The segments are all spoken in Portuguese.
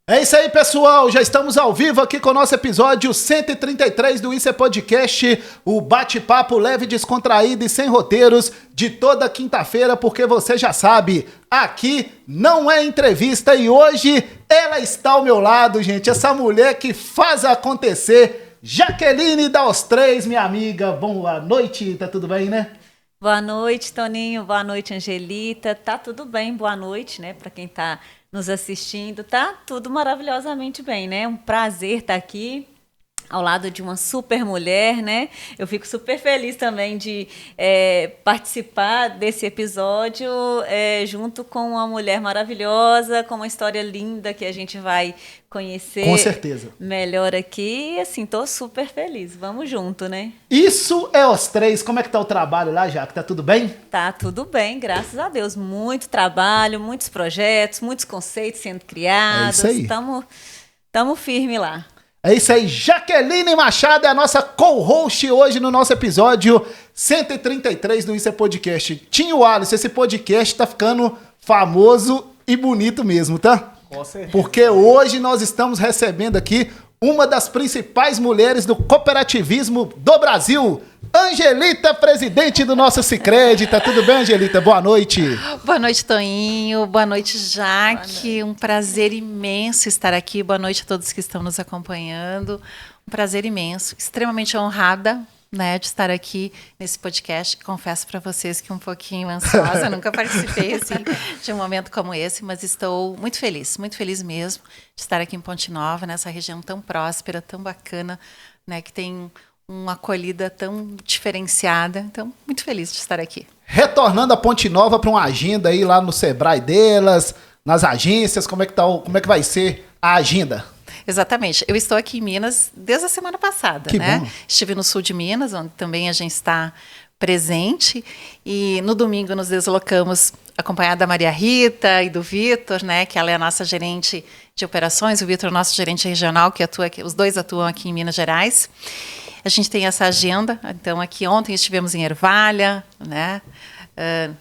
É isso aí, pessoal. Já estamos ao vivo aqui com o nosso episódio 133 do Isso é Podcast, o bate-papo leve, descontraído e sem roteiros de toda quinta-feira, porque você já sabe, aqui não é entrevista e hoje ela está ao meu lado, gente. Essa mulher que faz acontecer, Jaqueline da Os3, minha amiga. Boa noite, tá tudo bem, né? Boa noite, Toninho. Boa noite, Angelita. Tá tudo bem? Boa noite, né? Para quem tá nos assistindo, tá tudo maravilhosamente bem, né? Um prazer estar aqui ao lado de uma super mulher, né? Eu fico super feliz também de participar desse episódio junto com uma mulher maravilhosa, com uma história linda que a gente vai conhecer. Com certeza. Melhor aqui. E assim, tô super feliz. Vamos junto, né? Isso é Os3. Como é que tá o trabalho lá, Jaque? Tá tudo bem? Tá tudo bem, graças a Deus. Muito trabalho, muitos projetos, muitos conceitos sendo criados. É isso aí. Tamo firme lá. É isso aí, Jaqueline Machado é a nossa co-host hoje no nosso episódio 133 do Isso é Podcast. Tinho Alisson, esse podcast tá ficando famoso e bonito mesmo, tá? Com certeza. Porque hoje nós estamos recebendo aqui uma das principais mulheres do cooperativismo do Brasil, Angelita, presidente do nosso Sicredi. Tá tudo bem, Angelita? Boa noite. Boa noite, Toninho. Boa noite, Jaque. Um prazer imenso estar aqui. Boa noite a todos que estão nos acompanhando. Um prazer imenso. Extremamente honrada, né, de estar aqui nesse podcast. Confesso para vocês que um pouquinho ansiosa. Nunca participei assim, de um momento como esse, mas estou muito feliz mesmo de estar aqui em Ponte Nova, nessa região tão próspera, tão bacana, né, que tem uma acolhida tão diferenciada. Então, muito feliz de estar aqui. Retornando a Ponte Nova para uma agenda aí lá no Sebrae delas, nas agências, como é que vai ser a agenda? Exatamente. Eu estou aqui em Minas desde a semana passada, Que né? bom. Estive no sul de Minas, onde também a gente está presente, e no domingo nos deslocamos acompanhada da Maria Rita e do Vitor, né, que ela é a nossa gerente de operações, o Vitor é o nosso gerente regional, que atua aqui, os dois atuam aqui em Minas Gerais. A gente tem essa agenda, então aqui ontem estivemos em Ervalha, né,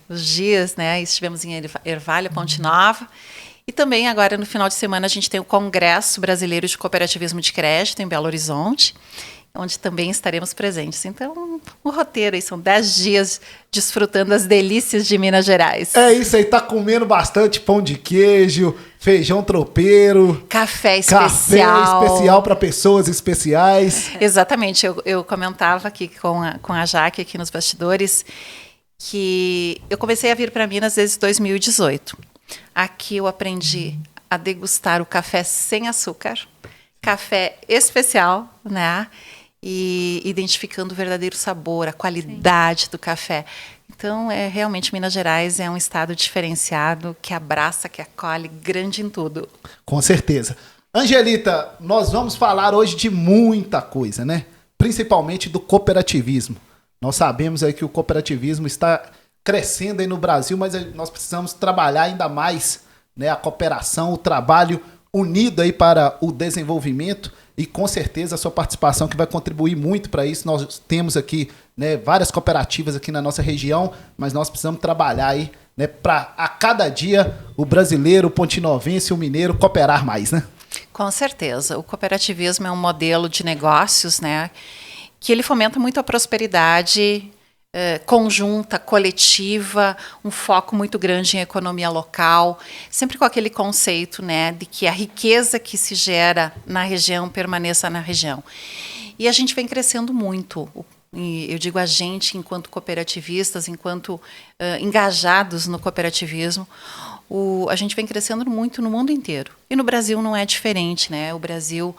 os dias, né, estivemos em Ervalha, Ponte Nova, e também agora no final de semana a gente tem o Congresso Brasileiro de Cooperativismo de Crédito em Belo Horizonte, onde também estaremos presentes. Então, um roteiro aí, são 10 dias desfrutando as delícias de Minas Gerais. É isso aí, tá comendo bastante pão de queijo, feijão tropeiro, Café especial. Café especial para pessoas especiais. Exatamente, eu comentava aqui com a Jaque, aqui nos bastidores, que eu comecei a vir para Minas desde 2018. Aqui eu aprendi a degustar o café sem açúcar, café especial, né? E identificando o verdadeiro sabor, a qualidade do café. Então, realmente, Minas Gerais é um estado diferenciado, que abraça, que acolhe, grande em tudo. Com certeza. Angelita, nós vamos falar hoje de muita coisa, né? Principalmente do cooperativismo. Nós sabemos aí que o cooperativismo está crescendo aí no Brasil, mas nós precisamos trabalhar ainda mais, né? A cooperação, o trabalho unido aí para o desenvolvimento. E com certeza a sua participação que vai contribuir muito para isso. Nós temos aqui, né, várias cooperativas aqui na nossa região, mas nós precisamos trabalhar aí, né, para a cada dia o brasileiro, o pontinovense, o mineiro cooperar mais, né? Com certeza. O cooperativismo é um modelo de negócios, né, que ele fomenta muito a prosperidade conjunta, coletiva, um foco muito grande em economia local, sempre com aquele conceito, né, de que a riqueza que se gera na região permaneça na região. E a gente vem crescendo muito. E eu digo a gente, enquanto cooperativistas, enquanto engajados no cooperativismo, a gente vem crescendo muito no mundo inteiro. E no Brasil não é diferente, né? O Brasil,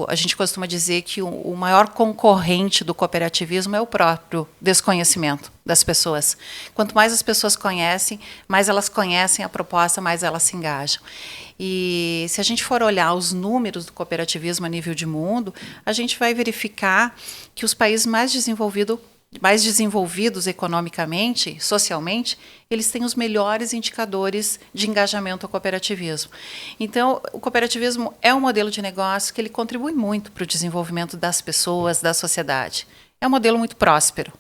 a gente costuma dizer que o maior concorrente do cooperativismo é o próprio desconhecimento das pessoas. Quanto mais as pessoas conhecem, mais elas conhecem a proposta, mais elas se engajam. E se a gente for olhar os números do cooperativismo a nível de mundo, a gente vai verificar que os países mais desenvolvidos economicamente, socialmente, eles têm os melhores indicadores de engajamento ao cooperativismo. Então, o cooperativismo é um modelo de negócio que ele contribui muito para o desenvolvimento das pessoas, da sociedade. É um modelo muito próspero.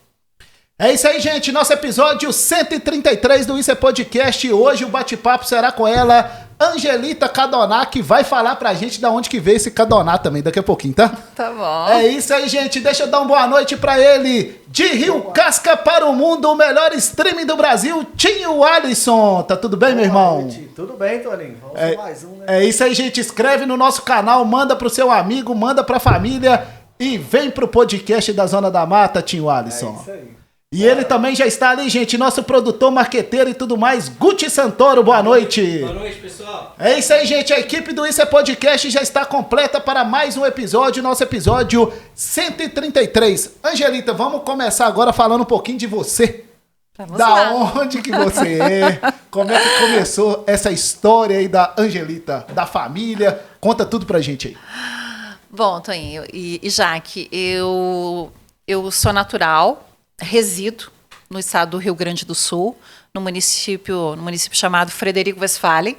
É isso aí, gente. Nosso episódio 133 do Isso é Podcast. Hoje o bate-papo será com ela, Angelita Cadoná, que vai falar pra gente da onde que veio esse Cadoná também, daqui a pouquinho, tá? Tá bom. É isso aí, gente. Deixa eu dar uma boa noite pra ele. De Rio Casca para o mundo, o melhor streaming do Brasil, Tinho Alisson. Tá tudo bem, meu irmão? Noite. Tudo bem, Toninho? Vamos para mais um, né? É isso aí, gente. Inscreve no nosso canal, manda pro seu amigo, manda pra família e vem pro podcast da Zona da Mata, Tinho Alisson. É isso aí. E ele também já está ali, gente, nosso produtor, marqueteiro e tudo mais, Guti Santoro, boa noite. Boa noite, pessoal. É isso aí, gente, a equipe do Isso é Podcast já está completa para mais um episódio, nosso episódio 133. Angelita, vamos começar agora falando um pouquinho de você. Vamos Da lá. onde que você é, como é que começou essa história aí da Angelita, da família, conta tudo pra gente aí. Bom, Toninho e Jaque, eu sou natural, resido no estado do Rio Grande do Sul, no município chamado Frederico Westphalen.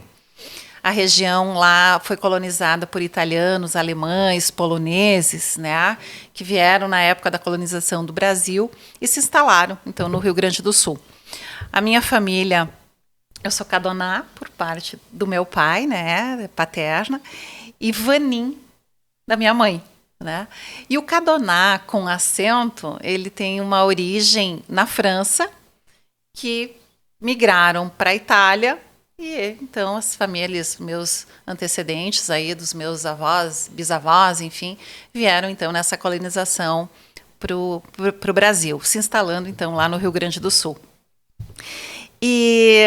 A região lá foi colonizada por italianos, alemães, poloneses, né, que vieram na época da colonização do Brasil e se instalaram, então, no Rio Grande do Sul. A minha família, eu sou Cadoná, por parte do meu pai, né, paterna, e Vanim, da minha mãe. Né? E o Cadoná, com acento, ele tem uma origem na França, que migraram para a Itália, e então as famílias, meus antecedentes aí, dos meus avós, bisavós, enfim, vieram então nessa colonização para o Brasil, se instalando então lá no Rio Grande do Sul. E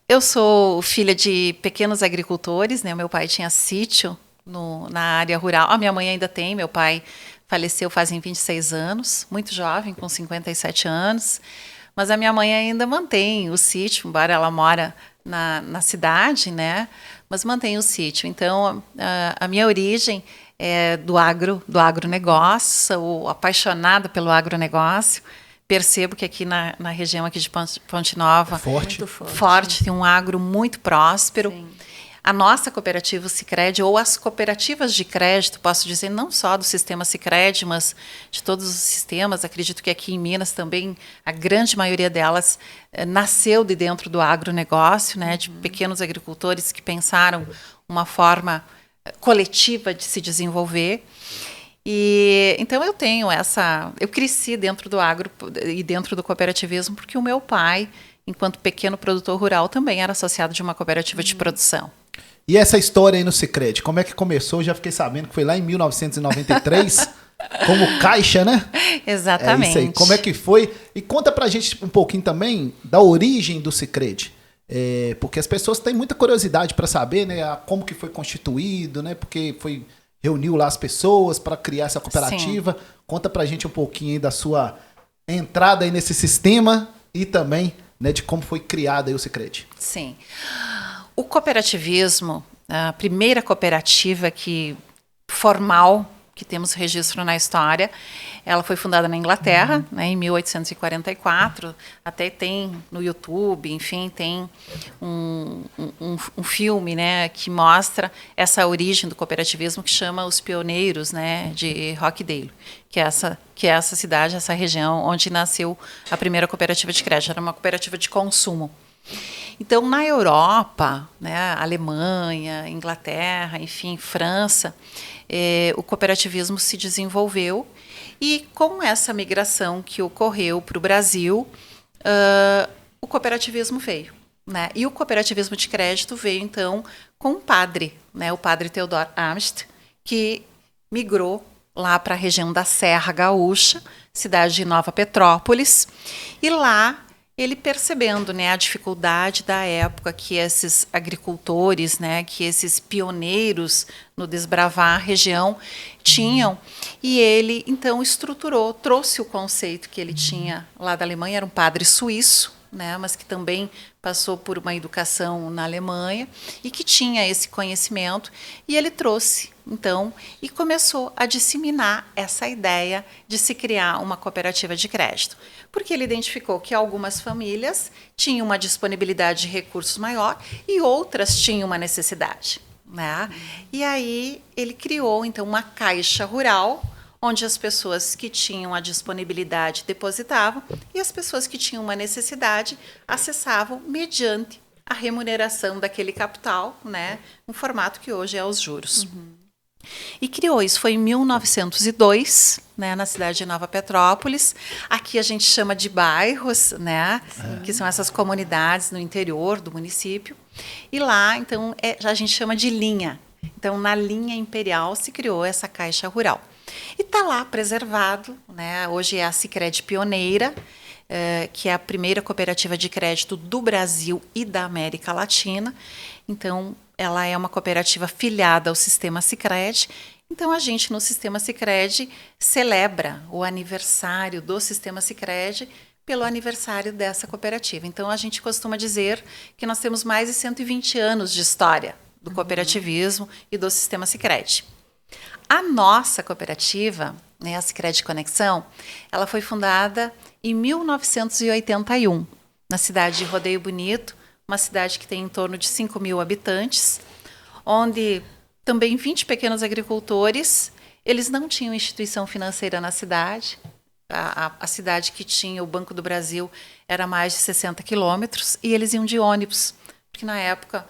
eu sou filha de pequenos agricultores, né? Meu pai tinha sítio na área rural. A minha mãe ainda tem, meu pai faleceu fazem 26 anos, muito jovem, com 57 anos, mas a minha mãe ainda mantém o sítio, embora ela mora na cidade, né? Mas mantém o sítio. Então, a minha origem é do agronegócio, sou apaixonada pelo agronegócio. Percebo que aqui na região aqui de Ponte Nova, Forte. Muito forte. forte, tem um agro muito próspero. Sim. A nossa cooperativa, o Sicredi, ou as cooperativas de crédito, posso dizer, não só do sistema Sicredi, mas de todos os sistemas, acredito que aqui em Minas também, a grande maioria delas nasceu de dentro do agronegócio, né, de pequenos agricultores que pensaram uma forma coletiva de se desenvolver. E então eu cresci dentro do agro e dentro do cooperativismo, porque o meu pai, enquanto pequeno produtor rural, também era associado de uma cooperativa de produção. E essa história aí no Sicredi, como é que começou? Eu já fiquei sabendo que foi lá em 1993, como caixa, né? Exatamente. É isso aí. Como é que foi? E conta pra gente um pouquinho também da origem do Sicredi. Porque as pessoas têm muita curiosidade para saber, né, como que foi constituído, né? Porque reuniu lá as pessoas para criar essa cooperativa. Sim. Conta pra gente um pouquinho aí da sua entrada aí nesse sistema e também, né, de como foi criado aí o Sicredi. Sim. O cooperativismo, a primeira cooperativa formal que temos registro na história, ela foi fundada na Inglaterra, né, em 1844. Até tem no YouTube, enfim, tem um filme, né, que mostra essa origem do cooperativismo, que chama Os Pioneiros, né, de Rochdale, que é essa cidade, essa região onde nasceu a primeira cooperativa de crédito. Era uma cooperativa de consumo. Então, na Europa, né, Alemanha, Inglaterra, enfim, França, o cooperativismo se desenvolveu, e com essa migração que ocorreu para o Brasil, o cooperativismo veio. Né? E o cooperativismo de crédito veio, então, com um padre, né, o padre Theodor Amst, que migrou lá para a região da Serra Gaúcha, cidade de Nova Petrópolis, e lá ele percebendo, né, a dificuldade da época que esses agricultores, né, que esses pioneiros no desbravar a região tinham, e ele então estruturou, trouxe o conceito que ele tinha lá da Alemanha, era um padre suíço, né, mas que também passou por uma educação na Alemanha e que tinha esse conhecimento, e ele trouxe, então, e começou a disseminar essa ideia de se criar uma cooperativa de crédito, porque ele identificou que algumas famílias tinham uma disponibilidade de recursos maior e outras tinham uma necessidade, né? E aí ele criou, então, uma caixa rural, onde as pessoas que tinham a disponibilidade depositavam e as pessoas que tinham uma necessidade acessavam mediante a remuneração daquele capital, né, no formato que hoje é os juros. E criou isso, foi em 1902, né, na cidade de Nova Petrópolis. Aqui a gente chama de bairros, né, que são essas comunidades no interior do município. E lá, então, a gente chama de linha. Então, na linha imperial se criou essa Caixa Rural. E está lá preservado, né? Hoje é a Sicredi pioneira, que é a primeira cooperativa de crédito do Brasil e da América Latina. Então, ela é uma cooperativa filiada ao Sistema Sicredi. Então, a gente, no Sistema Sicredi, celebra o aniversário do Sistema Sicredi pelo aniversário dessa cooperativa. Então, a gente costuma dizer que nós temos mais de 120 anos de história do cooperativismo e do Sistema Sicredi. A nossa cooperativa, né, a Sicredi Conexão, ela foi fundada em 1981, na cidade de Rodeio Bonito, uma cidade que tem em torno de 5 mil habitantes, onde também 20 pequenos agricultores, eles não tinham instituição financeira na cidade. A cidade que tinha o Banco do Brasil era mais de 60 quilômetros e eles iam de ônibus, porque na época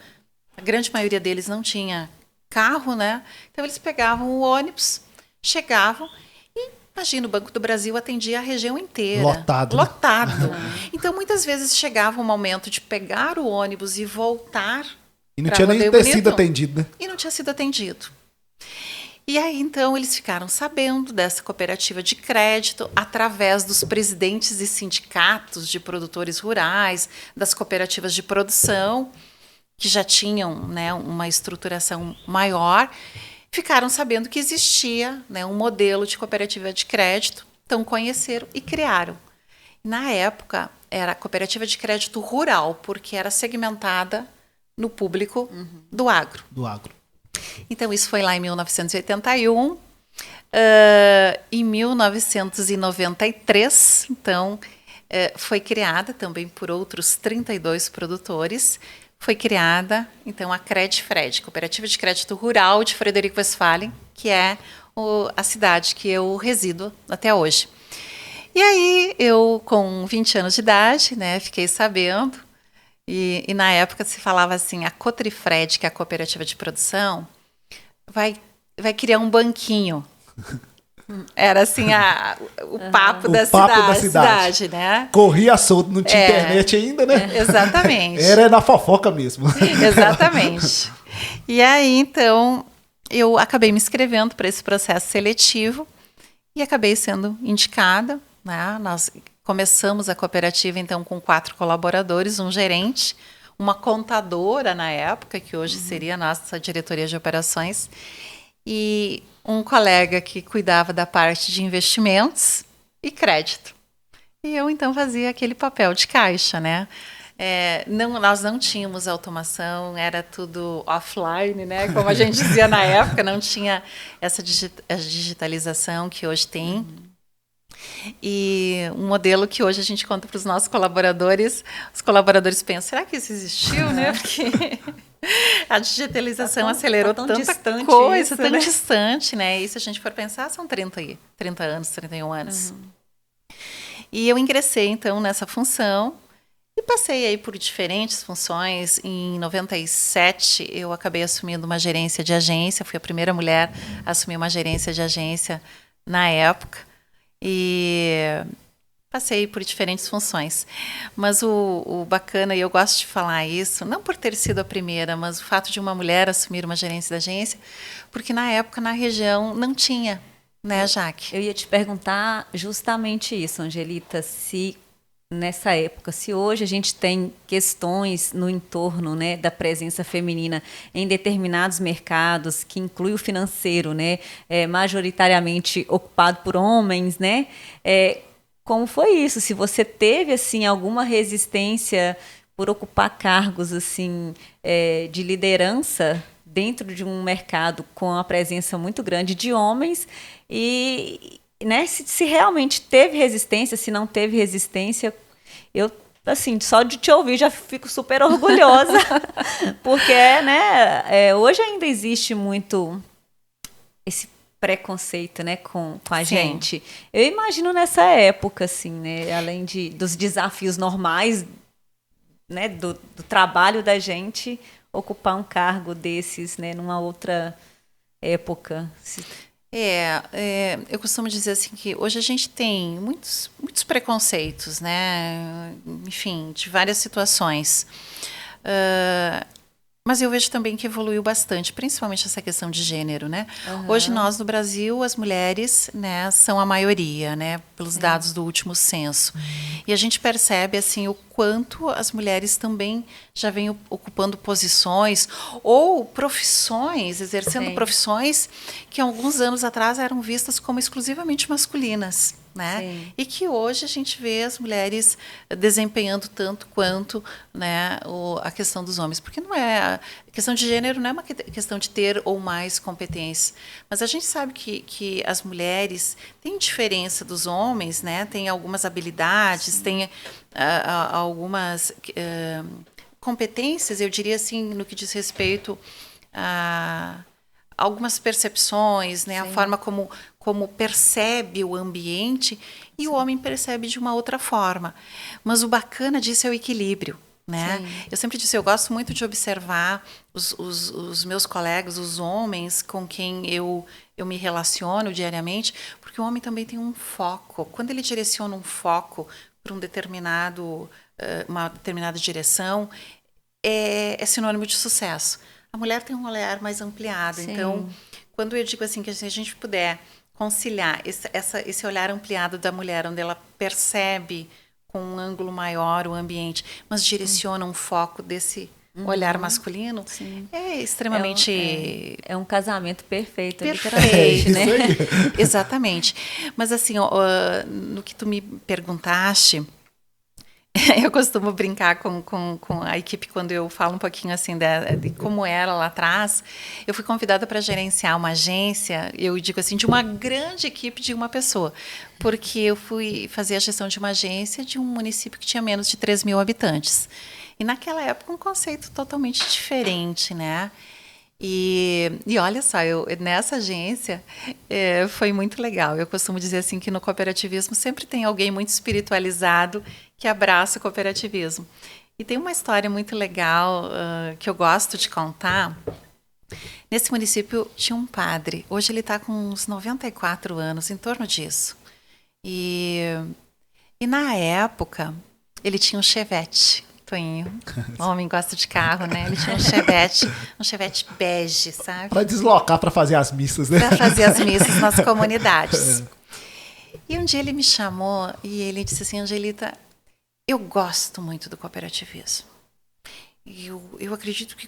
a grande maioria deles não tinha carro, né? Então eles pegavam o ônibus, chegavam e, imagina, o Banco do Brasil atendia a região inteira. Lotado. Lotado. Então muitas vezes chegava um momento de pegar o ônibus e voltar. E não tinha nem ter sido atendido, né? E não tinha sido atendido. E aí, então, eles ficaram sabendo dessa cooperativa de crédito através dos presidentes e sindicatos de produtores rurais, das cooperativas de produção, que já tinham, né, uma estruturação maior, ficaram sabendo que existia, né, um modelo de cooperativa de crédito, então conheceram e criaram. Na época, era a cooperativa de crédito rural, porque era segmentada no público do agro. Do agro. Então, isso foi lá em 1981. Em 1993, então, foi criada também por outros 32 produtores. Foi criada, então, a Credfred, Cooperativa de Crédito Rural de Frederico Westphalen, que é a cidade que eu resido até hoje. E aí, eu, com 20 anos de idade, né, fiquei sabendo, e na época se falava assim, a Cotrifred, que é a cooperativa de produção, vai criar um banquinho. Era assim o papo, da cidade, né? Corria solto, não tinha internet ainda, né? Exatamente. Era na fofoca mesmo. Exatamente. E aí, então, eu acabei me inscrevendo para esse processo seletivo e acabei sendo indicada, né? Nós começamos a cooperativa, então, com 4 colaboradores, um gerente, uma contadora na época, que hoje seria a nossa diretoria de operações, e um colega que cuidava da parte de investimentos e crédito. E eu, então, fazia aquele papel de caixa, né? Nós não tínhamos automação, era tudo offline, né? Como a gente dizia na época, não tinha essa digitalização que hoje tem. E um modelo que hoje a gente conta para os nossos colaboradores, os colaboradores pensam, será que isso existiu, né? Porque a digitalização acelerou tanta distante coisa, isso, tão né? distante, né? E se a gente for pensar, são 30 anos, 31 anos. E eu ingressei, então, nessa função e passei aí por diferentes funções. Em 97, eu acabei assumindo uma gerência de agência, fui a primeira mulher a assumir uma gerência de agência na época. E passei por diferentes funções. Mas o bacana, e eu gosto de falar isso, não por ter sido a primeira, mas o fato de uma mulher assumir uma gerência da agência, porque na época, na região, não tinha, né, Jaque? Eu ia te perguntar justamente isso, Angelita, se nessa época, se hoje a gente tem questões no entorno, né, da presença feminina em determinados mercados, que inclui o financeiro, né, majoritariamente ocupado por homens, né, como foi isso? Se você teve assim alguma resistência por ocupar cargos assim de liderança dentro de um mercado com a presença muito grande de homens e, né, se realmente teve resistência, se não teve resistência, eu, assim, só de te ouvir já fico super orgulhosa, porque, né, hoje ainda existe muito esse preconceito, né, com a gente. Eu imagino nessa época, assim, né, além dos desafios normais né, do trabalho da gente ocupar um cargo desses, né, numa outra época. Eu costumo dizer assim que hoje a gente tem muitos preconceitos, né? Enfim, de várias situações. Mas eu vejo também que evoluiu bastante, principalmente essa questão de gênero, né? Hoje nós no Brasil, as mulheres, né, são a maioria, né, pelos dados do último censo. E a gente percebe assim o quanto as mulheres também já vêm ocupando posições ou profissões, exercendo profissões que alguns anos atrás eram vistas como exclusivamente masculinas. Né? Sim. E que hoje a gente vê as mulheres desempenhando tanto quanto, né, a questão dos homens. Porque não é a questão de gênero não é uma questão de ter ou mais competências. Mas a gente sabe que as mulheres têm diferença dos homens, né? Tem algumas habilidades, tem algumas competências, eu diria assim, no que diz respeito a algumas percepções, né? A forma como percebe o ambiente e o homem percebe de uma outra forma. Mas o bacana disso é o equilíbrio, né? Eu sempre disse, eu gosto muito de observar os meus colegas, os homens com quem eu me relaciono diariamente, porque o homem também tem um foco. Quando ele direciona um foco para uma determinada direção, é sinônimo de sucesso. A mulher tem um olhar mais ampliado. Sim. Então, quando eu digo assim que se a gente puder conciliar esse olhar ampliado da mulher, onde ela percebe com um ângulo maior o ambiente, mas direciona um foco desse olhar masculino, sim, é extremamente... É um casamento perfeito, literalmente, né? Exatamente. Mas assim, no que tu me perguntaste, eu costumo brincar com a equipe quando eu falo um pouquinho assim de como era lá atrás. Eu fui convidada para gerenciar uma agência, eu digo assim, de uma grande equipe de uma pessoa, porque eu fui fazer a gestão de uma agência de um município que tinha menos de 3 mil habitantes. E naquela época um conceito totalmente diferente, né? E olha só, nessa agência foi muito legal. Eu costumo dizer assim que no cooperativismo sempre tem alguém muito espiritualizado que abraça o cooperativismo. E tem uma história muito legal que eu gosto de contar. Nesse município tinha um padre. Hoje ele está com uns 94 anos, em torno disso. E na época ele tinha um Chevette. Toinho, homem gosta de carro, né? Ele tinha um Chevette bege, sabe? Para deslocar, para fazer as missas, né? Para fazer as missas nas comunidades. E um dia ele me chamou e ele disse assim, Angelita, eu gosto muito do cooperativismo. Eu acredito que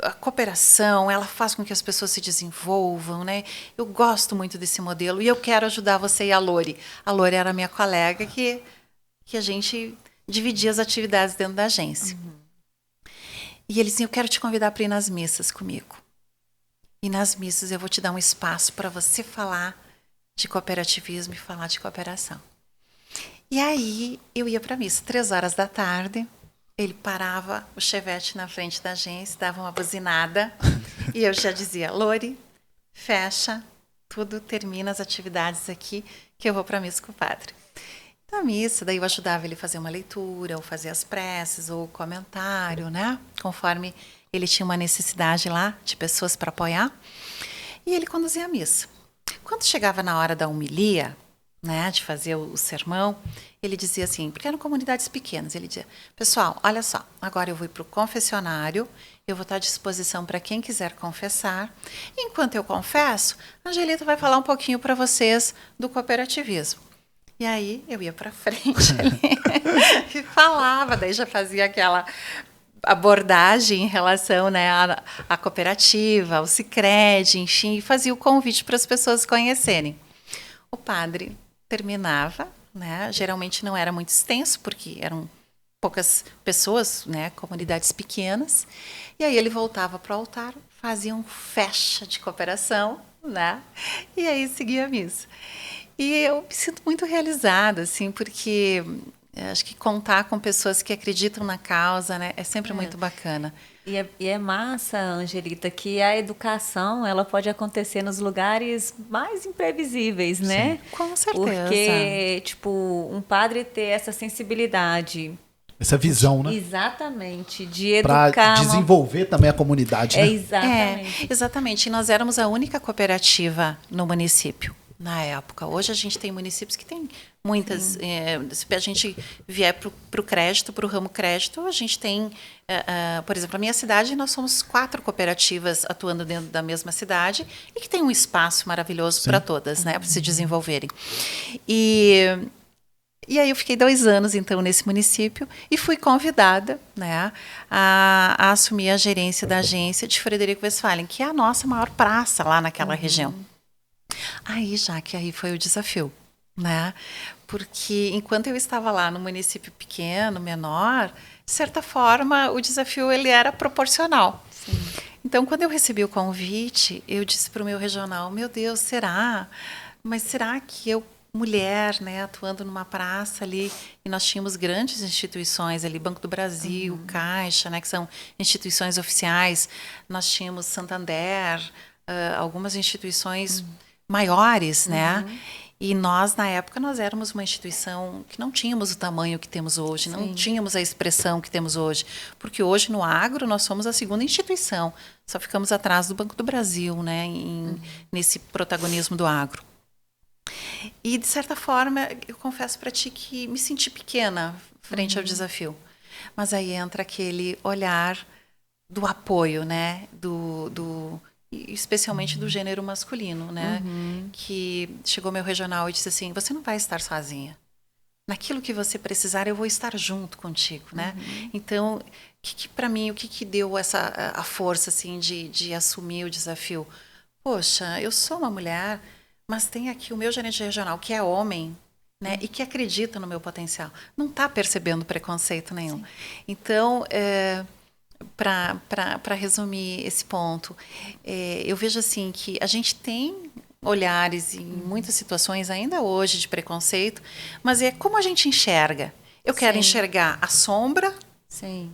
a cooperação, ela faz com que as pessoas se desenvolvam, né? Eu gosto muito desse modelo e eu quero ajudar você e a Lori. A Lori era minha colega que a gente dividia as atividades dentro da agência. E ele disse, eu quero te convidar para ir nas missas comigo. E nas missas eu vou te dar um espaço para você falar de cooperativismo e falar de cooperação. E aí eu ia para a missa, 3h da tarde, ele parava o Chevette na frente da agência, dava uma buzinada, e eu já dizia, Lori, fecha, tudo, termina as atividades aqui, que eu vou para a missa com o padre. Na missa, daí eu ajudava ele a fazer uma leitura, ou fazer as preces, ou comentário, né? Conforme ele tinha uma necessidade lá de pessoas para apoiar. E ele conduzia a missa. Quando chegava na hora da homilia, né, de fazer o sermão, ele dizia assim, porque eram comunidades pequenas, ele dizia, pessoal, olha só, agora eu vou para o confessionário, eu vou estar à disposição para quem quiser confessar. Enquanto eu confesso, a Angelita vai falar um pouquinho para vocês do cooperativismo. E aí eu ia para frente ali e falava, daí já fazia aquela abordagem em relação, né, à cooperativa, ao Sicredi, enfim, e fazia o convite para as pessoas conhecerem. O padre terminava, né, geralmente não era muito extenso, porque eram poucas pessoas, né, comunidades pequenas, e aí ele voltava para o altar, fazia um fecha de cooperação, né, e aí seguia a missa. E eu me sinto muito realizada, assim, porque acho que contar com pessoas que acreditam na causa, né, é sempre muito bacana. E é massa, Angelita, que a educação ela pode acontecer nos lugares mais imprevisíveis, né? Com certeza. Porque, tipo, um padre ter essa sensibilidade Essa visão, né? Exatamente, de Para educar. desenvolver também a comunidade, né? Exatamente. Exatamente. E nós éramos a única cooperativa no município na época. Hoje a gente tem municípios que têm muitas. Se a gente vier para o crédito, para o ramo crédito, a gente tem, por exemplo, a minha cidade, nós somos 4 cooperativas atuando dentro da mesma cidade e que tem um espaço maravilhoso para todas, né, para se desenvolverem. E aí eu fiquei 2 anos, então, nesse município e fui convidada, né, a assumir a gerência da agência de Frederico Westphalen, que é a nossa maior praça lá naquela região. Aí foi o desafio, né? Porque enquanto eu estava lá no município pequeno, menor, de certa forma, o desafio ele era proporcional. Sim. Então, quando eu recebi o convite, eu disse para o meu regional, meu Deus, será? Mas será que eu mulher, né, atuando numa praça ali, e nós tínhamos grandes instituições ali, Banco do Brasil, Caixa, né, que são instituições oficiais, nós tínhamos Santander, algumas instituições maiores, né, e nós, na época, nós éramos uma instituição que não tínhamos o tamanho que temos hoje, não tínhamos a expressão que temos hoje, porque hoje no agro nós somos a 2ª instituição, só ficamos atrás do Banco do Brasil, né, nesse protagonismo do agro. E, de certa forma, eu confesso para ti que me senti pequena frente ao desafio. Mas aí entra aquele olhar do apoio, né? Especialmente do gênero masculino, né? Que chegou meu regional e disse assim, você não vai estar sozinha. Naquilo que você precisar, eu vou estar junto contigo, né? Então, para mim, o que deu a força, assim, de assumir o desafio? Poxa, eu sou uma mulher... Mas tem aqui o meu gerente regional, que é homem, né, e que acredita no meu potencial. Não está percebendo preconceito nenhum. Sim. Então, para resumir esse ponto, eu vejo assim que a gente tem olhares em muitas situações ainda hoje de preconceito, mas é como a gente enxerga. Eu quero enxergar a sombra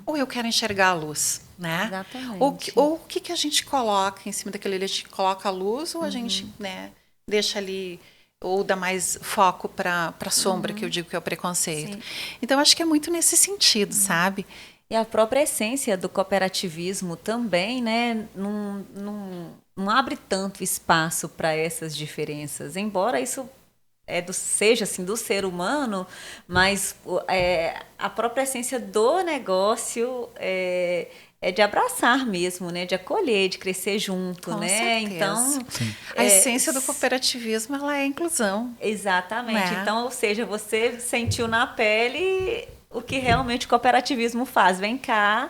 ou eu quero enxergar a luz, né? Exatamente. Ou o que a gente coloca em cima daquele, a gente coloca a luz ou a gente, né, deixa ali, ou dá mais foco para a sombra, que eu digo que é o preconceito. Sim. Então, acho que é muito nesse sentido, sabe? E a própria essência do cooperativismo também, né, não abre tanto espaço para essas diferenças, embora isso seja assim, do ser humano, mas a própria essência do negócio é de abraçar mesmo, né? De acolher, de crescer junto, com né? certeza. Então, a essência do cooperativismo, ela é a inclusão. Exatamente. Né? Então, ou seja, você sentiu na pele o que realmente o cooperativismo faz. Vem cá,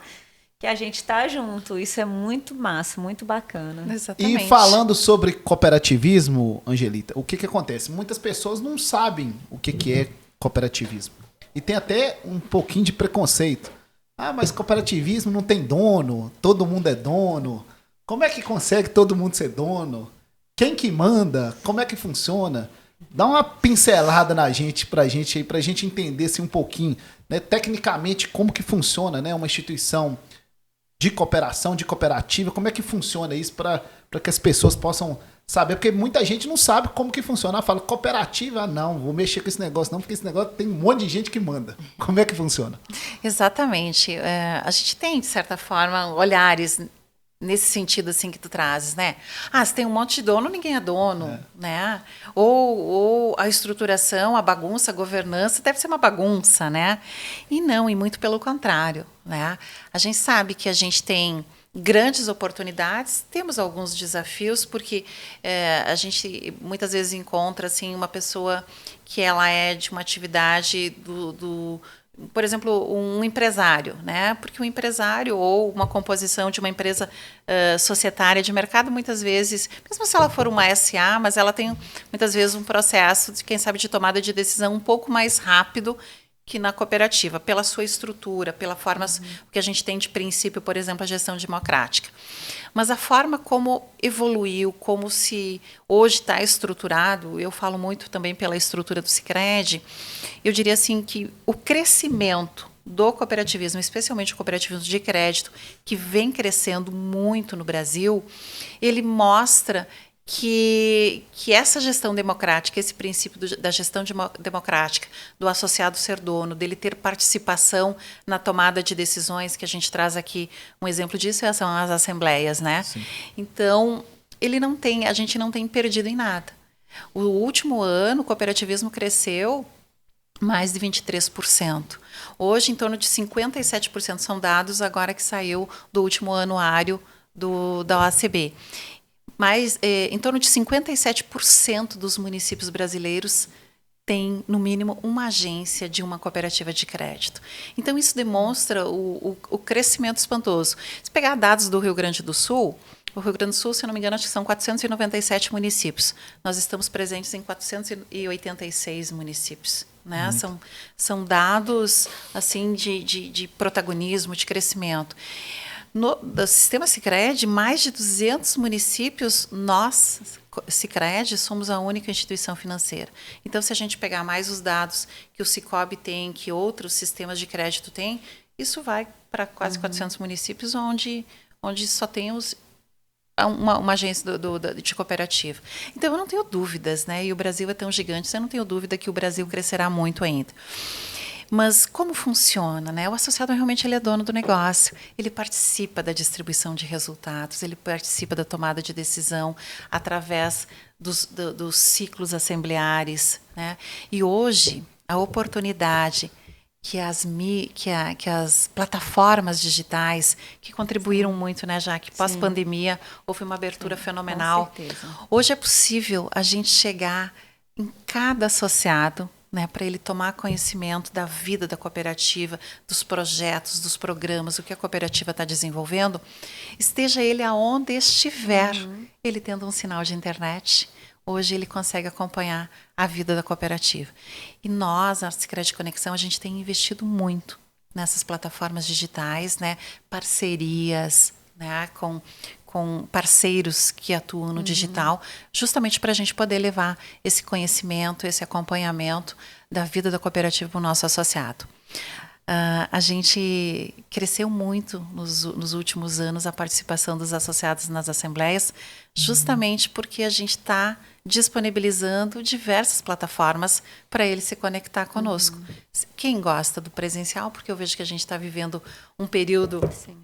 que a gente está junto. Isso é muito massa, muito bacana. Exatamente. E falando sobre cooperativismo, Angelita, o que acontece? Muitas pessoas não sabem o que é cooperativismo. E tem até um pouquinho de preconceito. Ah, mas cooperativismo não tem dono, todo mundo é dono. Como é que consegue todo mundo ser dono? Quem que manda? Como é que funciona? Dá uma pincelada na gente, pra gente entender assim, um pouquinho, né, tecnicamente, como que funciona, né, uma instituição de cooperação, de cooperativa, como é que funciona isso para que as pessoas possam saber, porque muita gente não sabe como que funciona. Fala, cooperativa, não, vou mexer com esse negócio não, porque esse negócio tem um monte de gente que manda. Como é que funciona? Exatamente. A gente tem, de certa forma, olhares nesse sentido assim que tu trazes, né? Ah, se tem um monte de dono, ninguém é dono, né? Ou a estruturação, a bagunça, a governança deve ser uma bagunça, né? E não, e muito pelo contrário, né? A gente sabe que a gente tem grandes oportunidades, temos alguns desafios, porque a gente muitas vezes encontra assim, uma pessoa que ela é de uma atividade por exemplo, um empresário, né? Porque um empresário ou uma composição de uma empresa societária de mercado, muitas vezes, mesmo se ela for uma SA, mas ela tem muitas vezes um processo de, quem sabe, de tomada de decisão um pouco mais rápido que na cooperativa, pela sua estrutura, pela forma que a gente tem de princípio, por exemplo, a gestão democrática. Mas a forma como evoluiu, como se hoje está estruturado, eu falo muito também pela estrutura do Sicredi, eu diria assim que o crescimento do cooperativismo, especialmente o cooperativismo de crédito, que vem crescendo muito no Brasil, ele mostra que essa gestão democrática, esse princípio da gestão democrática, do associado ser dono, dele ter participação na tomada de decisões, que a gente traz aqui um exemplo disso, são as assembleias, né? Sim. Então, a gente não tem perdido em nada. O último ano, o cooperativismo cresceu mais de 23%. Hoje, em torno de 57% são dados agora que saiu do último anuário da OACB. Mas em torno de 57% dos municípios brasileiros têm, no mínimo, uma agência de uma cooperativa de crédito. Então, isso demonstra o crescimento espantoso. Se pegar dados do Rio Grande do Sul, o Rio Grande do Sul, se eu não me engano, acho que são 497 municípios. Nós estamos presentes em 486 municípios. Né? São dados assim, de protagonismo, de crescimento. Do Sistema Sicredi, mais de 200 municípios, nós, Sicredi, somos a única instituição financeira. Então, se a gente pegar mais os dados que o Sicob tem, que outros sistemas de crédito têm, isso vai para quase 400 municípios, onde só tem uma agência de cooperativa. Então, eu não tenho dúvidas, né? E o Brasil é tão gigante, eu não tenho dúvida que o Brasil crescerá muito ainda. Mas como funciona, né? O associado realmente ele é dono do negócio, ele participa da distribuição de resultados, ele participa da tomada de decisão através dos ciclos assembleares, né? E hoje, a oportunidade que as plataformas digitais, que contribuíram muito, né, já que pós-pandemia houve uma abertura fenomenal. Com certeza. Hoje é possível a gente chegar em cada associado, né, para ele tomar conhecimento da vida da cooperativa, dos projetos, dos programas, o que a cooperativa está desenvolvendo, esteja ele aonde estiver, ele tendo um sinal de internet, hoje ele consegue acompanhar a vida da cooperativa. E nós, a Sicredi Conexão, a gente tem investido muito nessas plataformas digitais, né, parcerias, né, com parceiros que atuam no digital, justamente para a gente poder levar esse conhecimento, esse acompanhamento da vida da cooperativa para o nosso associado. A gente cresceu muito nos últimos anos a participação dos associados nas assembleias, justamente porque a gente está disponibilizando diversas plataformas para ele se conectar conosco. Quem gosta do presencial, porque eu vejo que a gente está vivendo um período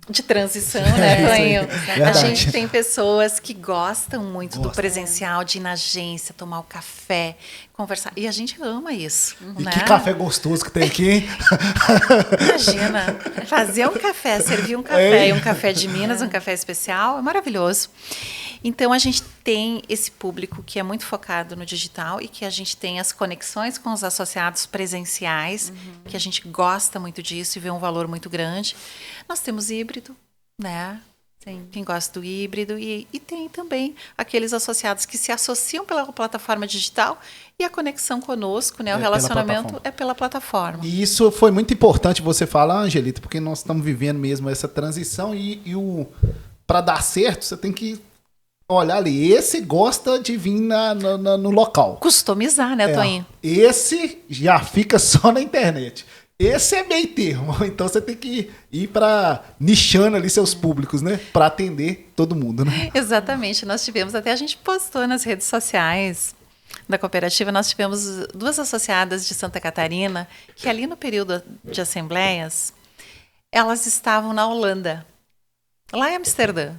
de transição, né, Toinho? A gente tem pessoas que gostam muito do presencial, de ir na agência, tomar o café, conversar. E a gente ama isso. E né? que café gostoso que tem aqui, hein? Imagina, fazer um café, servir um café, e um café de Minas, um café especial, é maravilhoso. Então, a gente tem esse público que é muito focado no digital e que a gente tem as conexões com os associados presenciais, que a gente gosta muito disso e vê um valor muito grande. Nós temos híbrido, né? Tem quem gosta do híbrido e tem também aqueles associados que se associam pela plataforma digital e a conexão conosco, né? O relacionamento é pela plataforma. E isso foi muito importante você falar, Angelita, porque nós estamos vivendo mesmo essa transição para dar certo, você tem que olha ali, esse gosta de vir no local. Customizar, né, Toinho? Esse já fica só na internet. Esse é meio termo. Então você tem que ir para nichando ali seus públicos, né? Para atender todo mundo, né? Exatamente. Nós tivemos, até a gente postou nas redes sociais da cooperativa, nós tivemos 2 associadas de Santa Catarina que ali no período de assembleias, elas estavam na Holanda, lá em Amsterdã.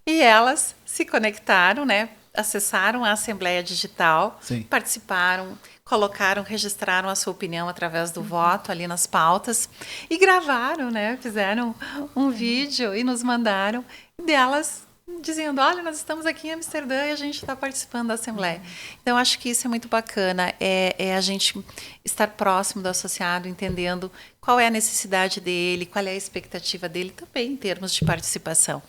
E elas se conectaram, né? Acessaram a Assembleia Digital, participaram, registraram a sua opinião através do voto ali nas pautas e gravaram, né? Fizeram um vídeo e nos mandaram delas dizendo, olha, nós estamos aqui em Amsterdã e a gente está participando da Assembleia. Então, acho que isso é muito bacana, é a gente estar próximo do associado, entendendo qual é a necessidade dele, qual é a expectativa dele também em termos de participação.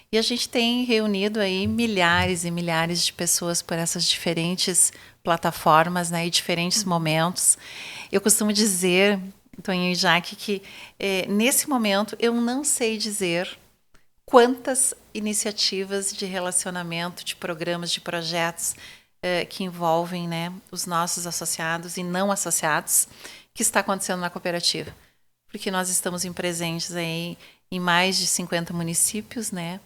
E a gente tem reunido aí milhares e milhares de pessoas por essas diferentes plataformas, né, e diferentes momentos. Eu costumo dizer, Toninho e Jaque, que nesse momento eu não sei dizer quantas iniciativas de relacionamento, de programas, de projetos que envolvem, né, os nossos associados e não associados, que está acontecendo na cooperativa. Porque nós estamos presentes aí em mais de 50 municípios, né,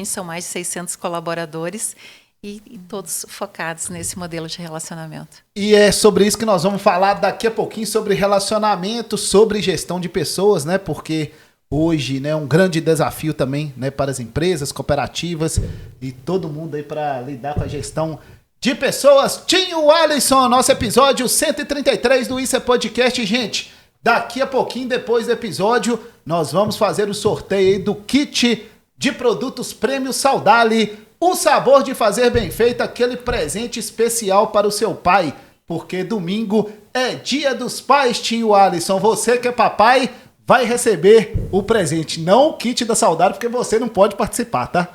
são mais de 600 colaboradores e todos focados nesse modelo de relacionamento. E é sobre isso que nós vamos falar daqui a pouquinho, sobre relacionamento, sobre gestão de pessoas, né? Porque hoje, né, um grande desafio também, né, para as empresas, cooperativas e todo mundo aí para lidar com a gestão de pessoas. Tinho Alisson, nosso episódio 133 do Isso é Podcast, gente. Daqui a pouquinho, depois do episódio, nós vamos fazer o sorteio aí do kit de produtos Prêmio Saudale, o sabor de fazer bem feito, aquele presente especial para o seu pai, porque domingo é Dia dos Pais, Tinho Alisson. Você que é papai vai receber o presente, não o kit da Saudale, porque você não pode participar, tá?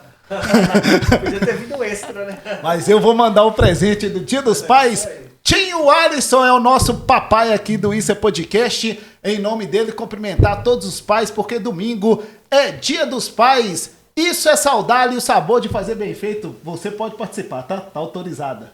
Podia ter vindo extra, né? Mas eu vou mandar o presente do Dia dos Pais. Tinho Alisson é o nosso papai aqui do Isso é Podcast. Em nome dele, cumprimentar todos os pais, porque domingo é Dia dos Pais. Isso é Saudale, o sabor de fazer bem feito. Você pode participar, tá? Tá autorizada.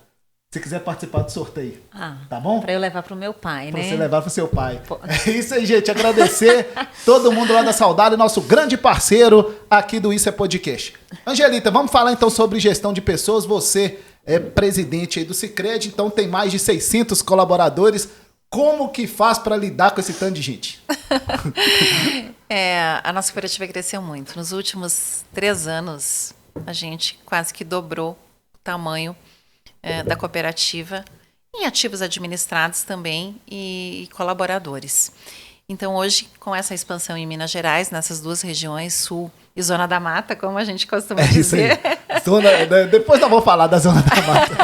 Se quiser participar do sorteio. Tá bom? Pra eu levar pro meu pai, Pra né? você levar pro seu pai. É isso aí, gente. Agradecer todo mundo lá da Saudale, nosso grande parceiro aqui do Isso é Podcast. Angelita, vamos falar então sobre gestão de pessoas. Você é presidente aí do Sicredi, então tem mais de 600 colaboradores. Como que faz para lidar com esse tanto de gente? A nossa cooperativa cresceu muito. Nos últimos 3 anos, a gente quase que dobrou o tamanho da cooperativa, em ativos administrados também e colaboradores. Então, hoje, com essa expansão em Minas Gerais, nessas 2 regiões, Sul e Zona da Mata, como a gente costuma dizer. Depois nós vamos falar da Zona da Mata.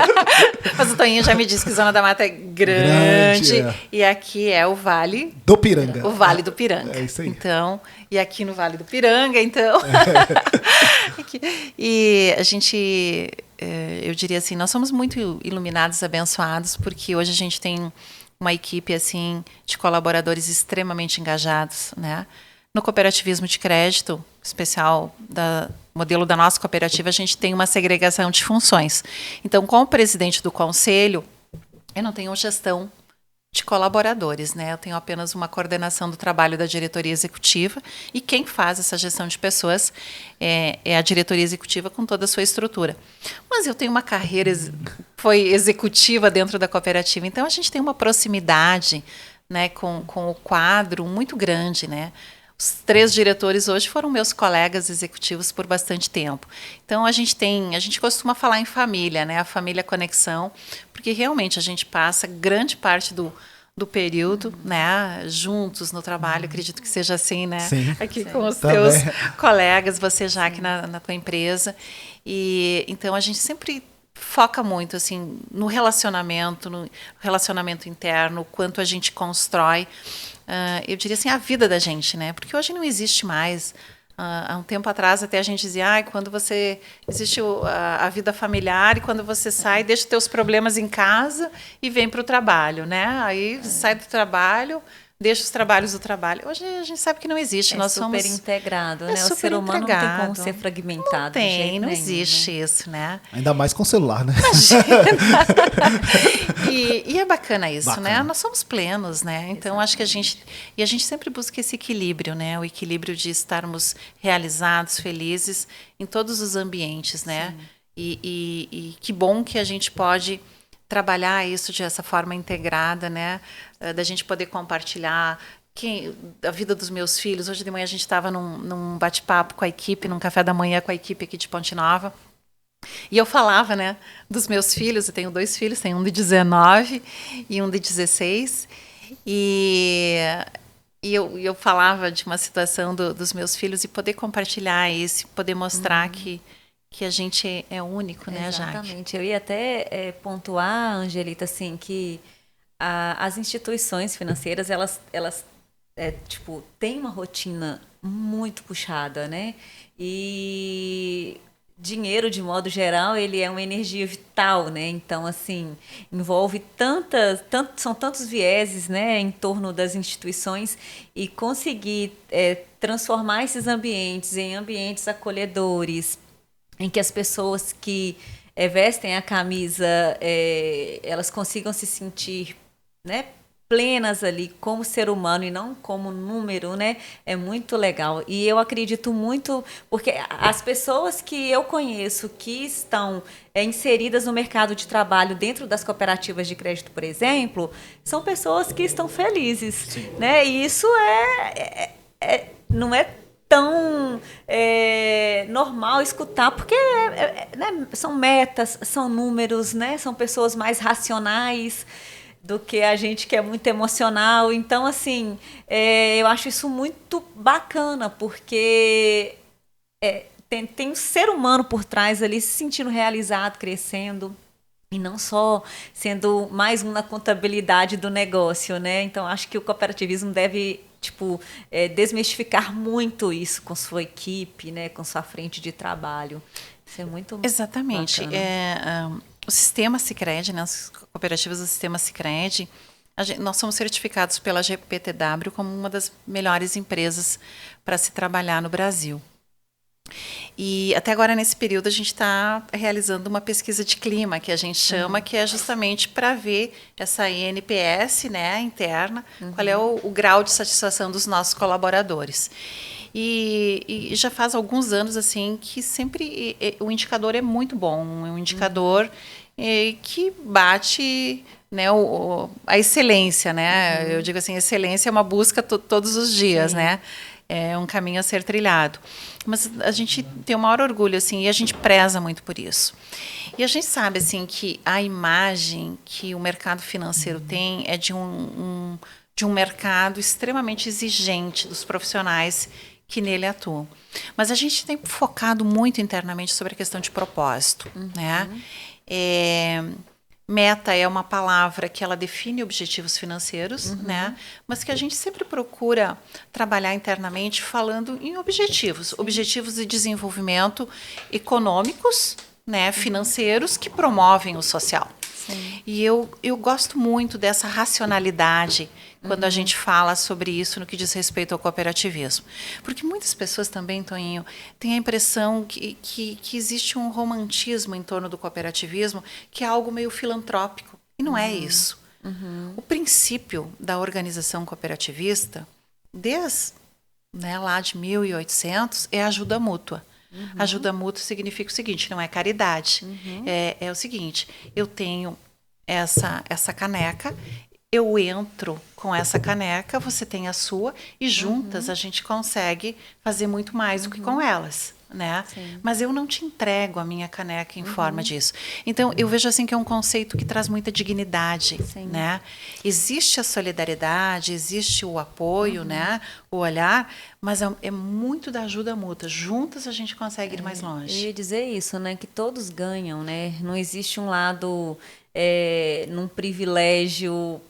Mas o Toninho já me disse que Zona da Mata é grande e aqui é o Vale do Piranga. O Vale do Piranga. É isso aí. Então, e aqui no Vale do Piranga, então. E a gente, eu diria assim, nós somos muito iluminados, abençoados, porque hoje a gente tem uma equipe assim de colaboradores extremamente engajados, né? No cooperativismo de crédito, especial modelo da nossa cooperativa, a gente tem uma segregação de funções. Então, como presidente do conselho, eu não tenho gestão de colaboradores, né? Eu tenho apenas uma coordenação do trabalho da diretoria executiva e quem faz essa gestão de pessoas é a diretoria executiva com toda a sua estrutura. Mas eu tenho uma carreira foi executiva dentro da cooperativa, então a gente tem uma proximidade, né, com o quadro muito grande, né? Os 3 diretores hoje foram meus colegas executivos por bastante tempo. Então a gente costuma falar em família, né? A família Conexão, porque realmente a gente passa grande parte do período, né, juntos no trabalho. Acredito que seja assim, né? Sim. Aqui com os Também. teus colegas, você já aqui na tua empresa. E então a gente sempre foca muito assim no relacionamento interno, o quanto a gente constrói. Eu diria assim, a vida da gente, né? Porque hoje não existe mais. Há um tempo atrás até a gente dizia, quando você existe a vida familiar e quando você sai, deixa os teus problemas em casa e vem para o trabalho, né? Aí sai do trabalho, deixa os trabalhos do trabalho. Hoje a gente sabe que não existe. Nós super somos integrado, né? O super ser humano não tem integrado. como ser fragmentado. Não existe isso, né? Ainda mais com celular, né? E é bacana isso, Bacana. né? Nós somos plenos, né? Então acho que a gente sempre busca esse equilíbrio, né? O equilíbrio de estarmos realizados, felizes em todos os ambientes, né? E que bom que a gente pode trabalhar isso dessa forma integrada, né? Da gente poder compartilhar a vida dos meus filhos. Hoje de manhã a gente estava num bate-papo com a equipe, num café da manhã com a equipe aqui de Ponte Nova. E eu falava, né, dos meus filhos. Eu tenho 2 filhos, tenho um de 19 e um de 16. E eu falava de uma situação dos meus filhos e poder compartilhar isso, poder mostrar que a gente é único, né, Jaque? Exatamente. Eu ia até pontuar, Angelita, assim, que as instituições financeiras, elas têm uma rotina muito puxada, né? E dinheiro, de modo geral, ele é uma energia vital, né? Então, assim, envolve são tantos vieses, né, em torno das instituições e conseguir transformar esses ambientes em ambientes acolhedores, em que as pessoas que vestem a camisa, elas consigam se sentir, né, plenas ali como ser humano e não como número, né? É muito legal. E eu acredito muito, porque as pessoas que eu conheço que estão inseridas no mercado de trabalho dentro das cooperativas de crédito, por exemplo, são pessoas que estão felizes, sim, né? E isso não é tão normal escutar, porque né, são metas, são números, né? São pessoas mais racionais do que a gente que é muito emocional. Então, assim, eu acho isso muito bacana, porque tem um ser humano por trás ali se sentindo realizado, crescendo, e não só sendo mais um na contabilidade do negócio, né? Então, acho que o cooperativismo deve desmistificar muito isso com sua equipe, né? Com sua frente de trabalho. Isso é muito exatamente. Bacana. O sistema Sicredi, né, as cooperativas do sistema Sicredi, nós somos certificados pela GPTW como uma das melhores empresas para se trabalhar no Brasil. E até agora, nesse período, a gente está realizando uma pesquisa de clima, que a gente chama, que é justamente para ver essa NPS, né, interna, qual é o grau de satisfação dos nossos colaboradores. E já faz alguns anos assim que sempre o indicador é muito bom, é um indicador que bate, né, a excelência, né? Eu digo assim, excelência é uma busca todos os dias, né? É um caminho a ser trilhado. Mas a gente tem o maior orgulho assim, e a gente preza muito por isso. E a gente sabe assim que a imagem que o mercado financeiro tem é de um mercado extremamente exigente dos profissionais que nele atuam. Mas a gente tem focado muito internamente sobre a questão de propósito, né? Meta é uma palavra que ela define objetivos financeiros, né? Mas que a gente sempre procura trabalhar internamente falando em objetivos de desenvolvimento econômicos, né? Financeiros que promovem o social. Sim. E eu gosto muito dessa racionalidade quando a gente fala sobre isso no que diz respeito ao cooperativismo. Porque muitas pessoas também, Toninho, têm a impressão que existe um romantismo em torno do cooperativismo, que é algo meio filantrópico. E não é isso. O princípio da organização cooperativista, desde lá de 1800, é a ajuda mútua. Ajuda mútua significa o seguinte, não é caridade. É o seguinte, eu tenho essa caneca, eu entro com essa caneca, você tem a sua, e juntas a gente consegue fazer muito mais do que com elas, né? Mas eu não te entrego a minha caneca em forma disso. Então, eu vejo assim que é um conceito que traz muita dignidade, né? Existe a solidariedade, existe o apoio, né? O olhar, mas é muito da ajuda mútua. Juntas a gente consegue ir mais longe. Eu ia dizer isso, né? Que todos ganham, né? Não existe um lado num privilégio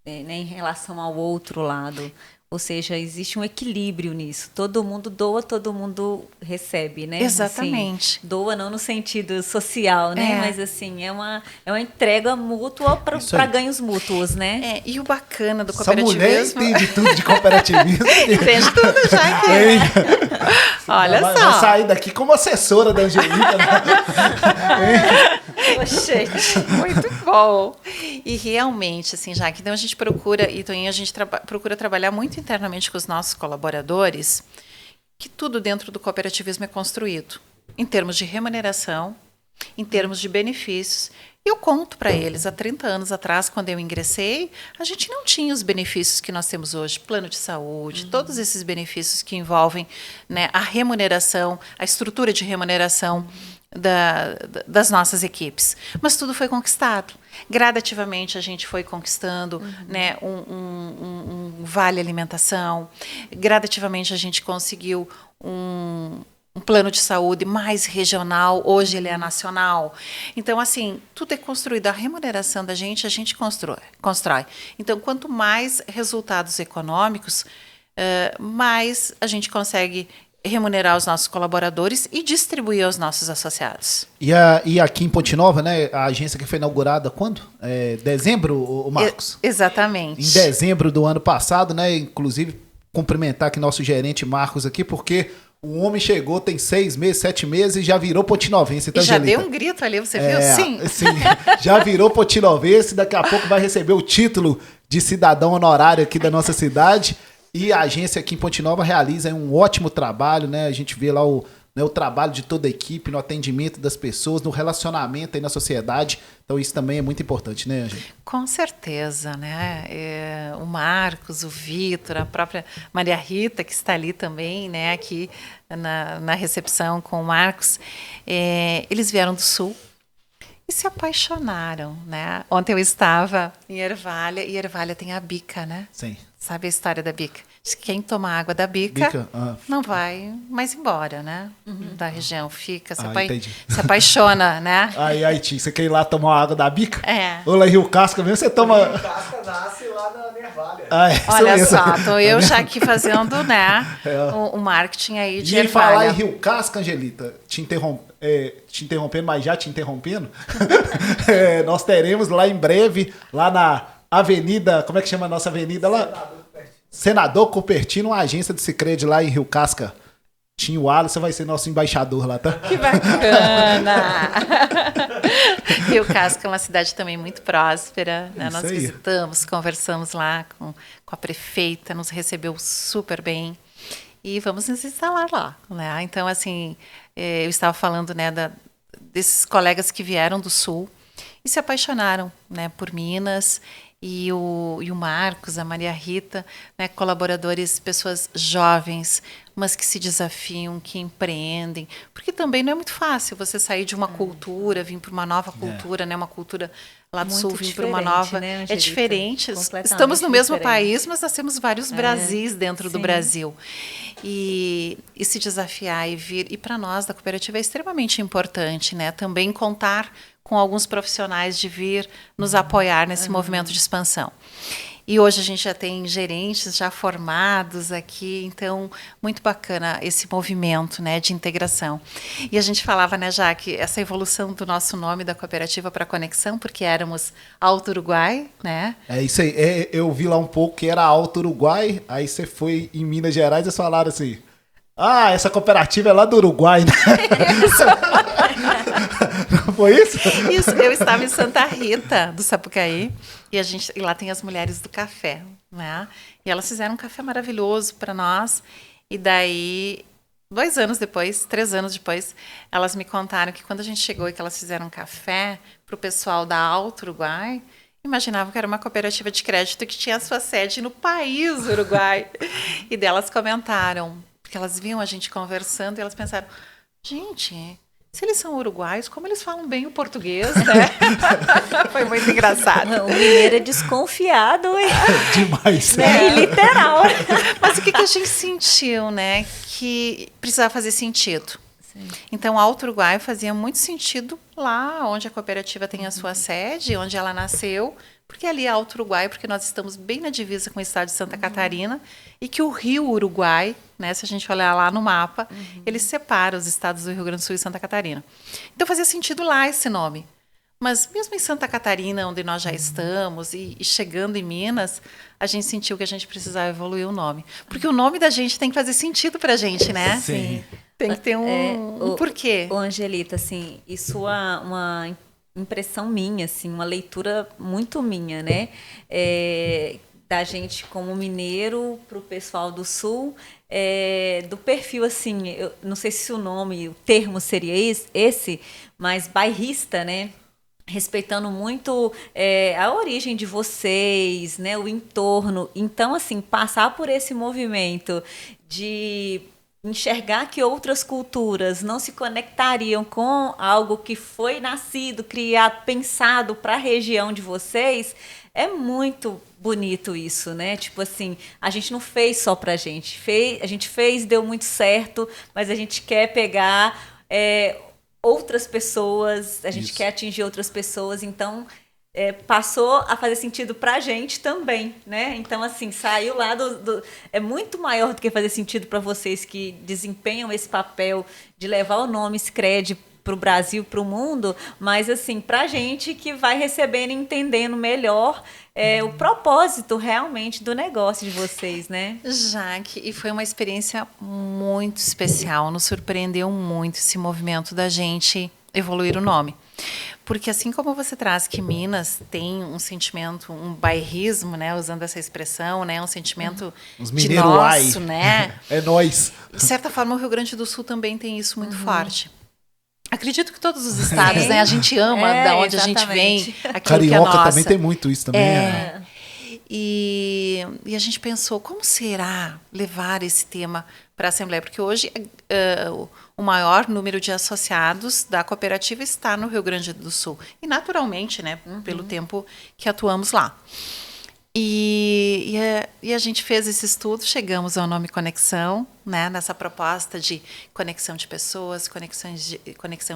né, em relação ao outro lado. Ou seja, existe um equilíbrio nisso. Todo mundo doa, todo mundo recebe, né? Exatamente. Assim, doa não no sentido social, né? Mas assim, é uma entrega mútua para ganhos mútuos, né? E o bacana do cooperativismo... Essa mulher entende tudo de cooperativismo. Entende tudo já aqui. Olha só. Vai sair daqui como assessora da Angelita. Gente, muito bom. E realmente, assim, Jaque, então a gente procura, e Toninho, a gente procura trabalhar muito internamente com os nossos colaboradores, que tudo dentro do cooperativismo é construído, em termos de remuneração, em termos de benefícios. Eu conto para eles, há 30 anos atrás, quando eu ingressei, a gente não tinha os benefícios que nós temos hoje, plano de saúde, todos esses benefícios que envolvem, né, a remuneração, a estrutura de remuneração das nossas equipes. Mas tudo foi conquistado. Gradativamente a gente foi conquistando né, um vale alimentação. Gradativamente a gente conseguiu um plano de saúde mais regional, hoje ele é nacional. Então, assim, tudo é construído. A remuneração da gente, a gente constrói. Então, quanto mais resultados econômicos, mais a gente consegue remunerar os nossos colaboradores e distribuir aos nossos associados. E aqui em Ponte Nova, né, a agência que foi inaugurada quando? Dezembro, o Marcos? Exatamente. Em dezembro do ano passado, né, inclusive cumprimentar aqui nosso gerente Marcos aqui, porque o homem chegou, tem 6 meses, 7 meses e já virou potinovense. Tá, e já Angelita? deu um grito ali, você viu? Sim. Já virou potinovense, daqui a pouco vai receber o título de cidadão honorário aqui da nossa cidade. E a agência aqui em Ponte Nova realiza um ótimo trabalho, né? A gente vê lá o trabalho de toda a equipe, no atendimento das pessoas, no relacionamento aí na sociedade. Então isso também é muito importante, né, Angela? Com certeza, né? O Marcos, o Vitor, a própria Maria Rita, que está ali também, né? Aqui na recepção com o Marcos. Eles vieram do Sul e se apaixonaram, né? Ontem eu estava em Ervalha, e Ervalha tem a bica, né? Sim. Sabe a história da bica? Diz que quem toma água da bica não vai mais embora, né? Da região. Fica, se apaixona, né? Aí, Tia, você quer ir lá tomar uma água da bica? É. Ou lá em Rio Casca mesmo, você toma... Rio Casca nasce lá na Nervalha. Olha só, tô eu já aqui fazendo, né, o marketing aí de E Ervalha. falar em Rio Casca, Angelita, te interrompendo, mas já te interrompendo, nós teremos lá em breve, lá na avenida, como é que chama a nossa avenida lá? Senador Cupertino, uma agência de Sicredi lá em Rio Casca. Tinha o Alisson, vai ser nosso embaixador lá, tá? Que bacana! Rio Casca é uma cidade também muito próspera, né? Nós visitamos, conversamos lá com a prefeita, nos recebeu super bem e vamos nos instalar lá, né? Então, assim, eu estava falando, né, desses colegas que vieram do Sul e se apaixonaram, né, por Minas. E o Marcos, a Maria Rita, né, colaboradores, pessoas jovens, mas que se desafiam, que empreendem. Porque também não é muito fácil você sair de uma cultura, vir para uma nova cultura, né, uma cultura lá do Sul, vir para uma nova. Né, é diferente. Estamos no mesmo país, mas nós temos vários Brasis dentro do Brasil. E se desafiar e vir. E para nós, da cooperativa, é extremamente importante, né? Também contar com alguns profissionais de vir nos apoiar nesse movimento de expansão. E hoje a gente já tem gerentes já formados aqui, então muito bacana esse movimento, né, de integração. E a gente falava, né, Jaque, essa evolução do nosso nome da cooperativa para Conexão, porque éramos Alto Uruguai, né? É isso aí, eu vi lá um pouco que era Alto Uruguai, aí você foi em Minas Gerais e eles falaram assim, essa cooperativa é lá do Uruguai, né? Não foi isso? Isso, eu estava em Santa Rita, do Sapucaí, e lá tem as mulheres do café, né? E elas fizeram um café maravilhoso para nós, e daí, 2 anos depois, 3 anos depois, elas me contaram que quando a gente chegou e que elas fizeram um café para o pessoal da Alto Uruguai, imaginavam que era uma cooperativa de crédito que tinha a sua sede no país Uruguai. E delas comentaram, porque elas viam a gente conversando e elas pensaram, gente, se eles são uruguaios, como eles falam bem o português, né? Foi muito engraçado. O mineiro é desconfiado. Demais. Né? E literal. Mas o que a gente sentiu, né? Que precisava fazer sentido. Sim. Então, a Alto Uruguai fazia muito sentido lá onde a cooperativa tem a sua sede, onde ela nasceu, porque ali é Alto Uruguai, porque nós estamos bem na divisa com o estado de Santa Catarina, e que o rio Uruguai, né, se a gente olhar lá no mapa, ele separa os estados do Rio Grande do Sul e Santa Catarina. Então fazia sentido lá esse nome. Mas mesmo em Santa Catarina, onde nós já estamos, e chegando em Minas, a gente sentiu que a gente precisava evoluir o nome. Porque o nome da gente tem que fazer sentido para a gente, né? Sim. Tem que ter um porquê. Ô, Angelita, assim, isso é uma impressão minha, assim, uma leitura muito minha, né? Da gente como mineiro para o pessoal do Sul, do perfil, assim, eu não sei se o nome, o termo seria esse, mas bairrista, né? Respeitando muito a origem de vocês, né? O entorno. Então, assim, passar por esse movimento de enxergar que outras culturas não se conectariam com algo que foi nascido, criado, pensado para a região de vocês, é muito bonito isso, né? Tipo assim, a gente não fez só pra gente. A gente fez, deu muito certo, mas a gente quer pegar outras pessoas, a gente quer atingir outras pessoas, então passou a fazer sentido pra gente também, né? Então, assim, saiu lá é muito maior do que fazer sentido para vocês que desempenham esse papel de levar o nome Sicredi para o Brasil, para o mundo, mas, assim, pra gente que vai recebendo e entendendo melhor o propósito realmente do negócio de vocês, né? Jaque, e foi uma experiência muito especial, nos surpreendeu muito esse movimento da gente evoluir o nome. Porque assim como você traz que Minas tem um sentimento, um bairrismo, né, usando essa expressão, né, um sentimento Os de mineiros nosso, uai. né? É nós. De certa forma, o Rio Grande do Sul também tem isso muito forte. Acredito que todos os estados, né? A gente ama da onde a gente vem, exatamente. aquilo que é Carioca nossa. também tem muito isso também. né? E a gente pensou, como será levar esse tema para a Assembleia? Porque hoje o maior número de associados da cooperativa está no Rio Grande do Sul. E naturalmente, né, pelo tempo que atuamos lá. E a gente fez esse estudo, chegamos ao nome Conexão, né, nessa proposta de conexão de pessoas, conexão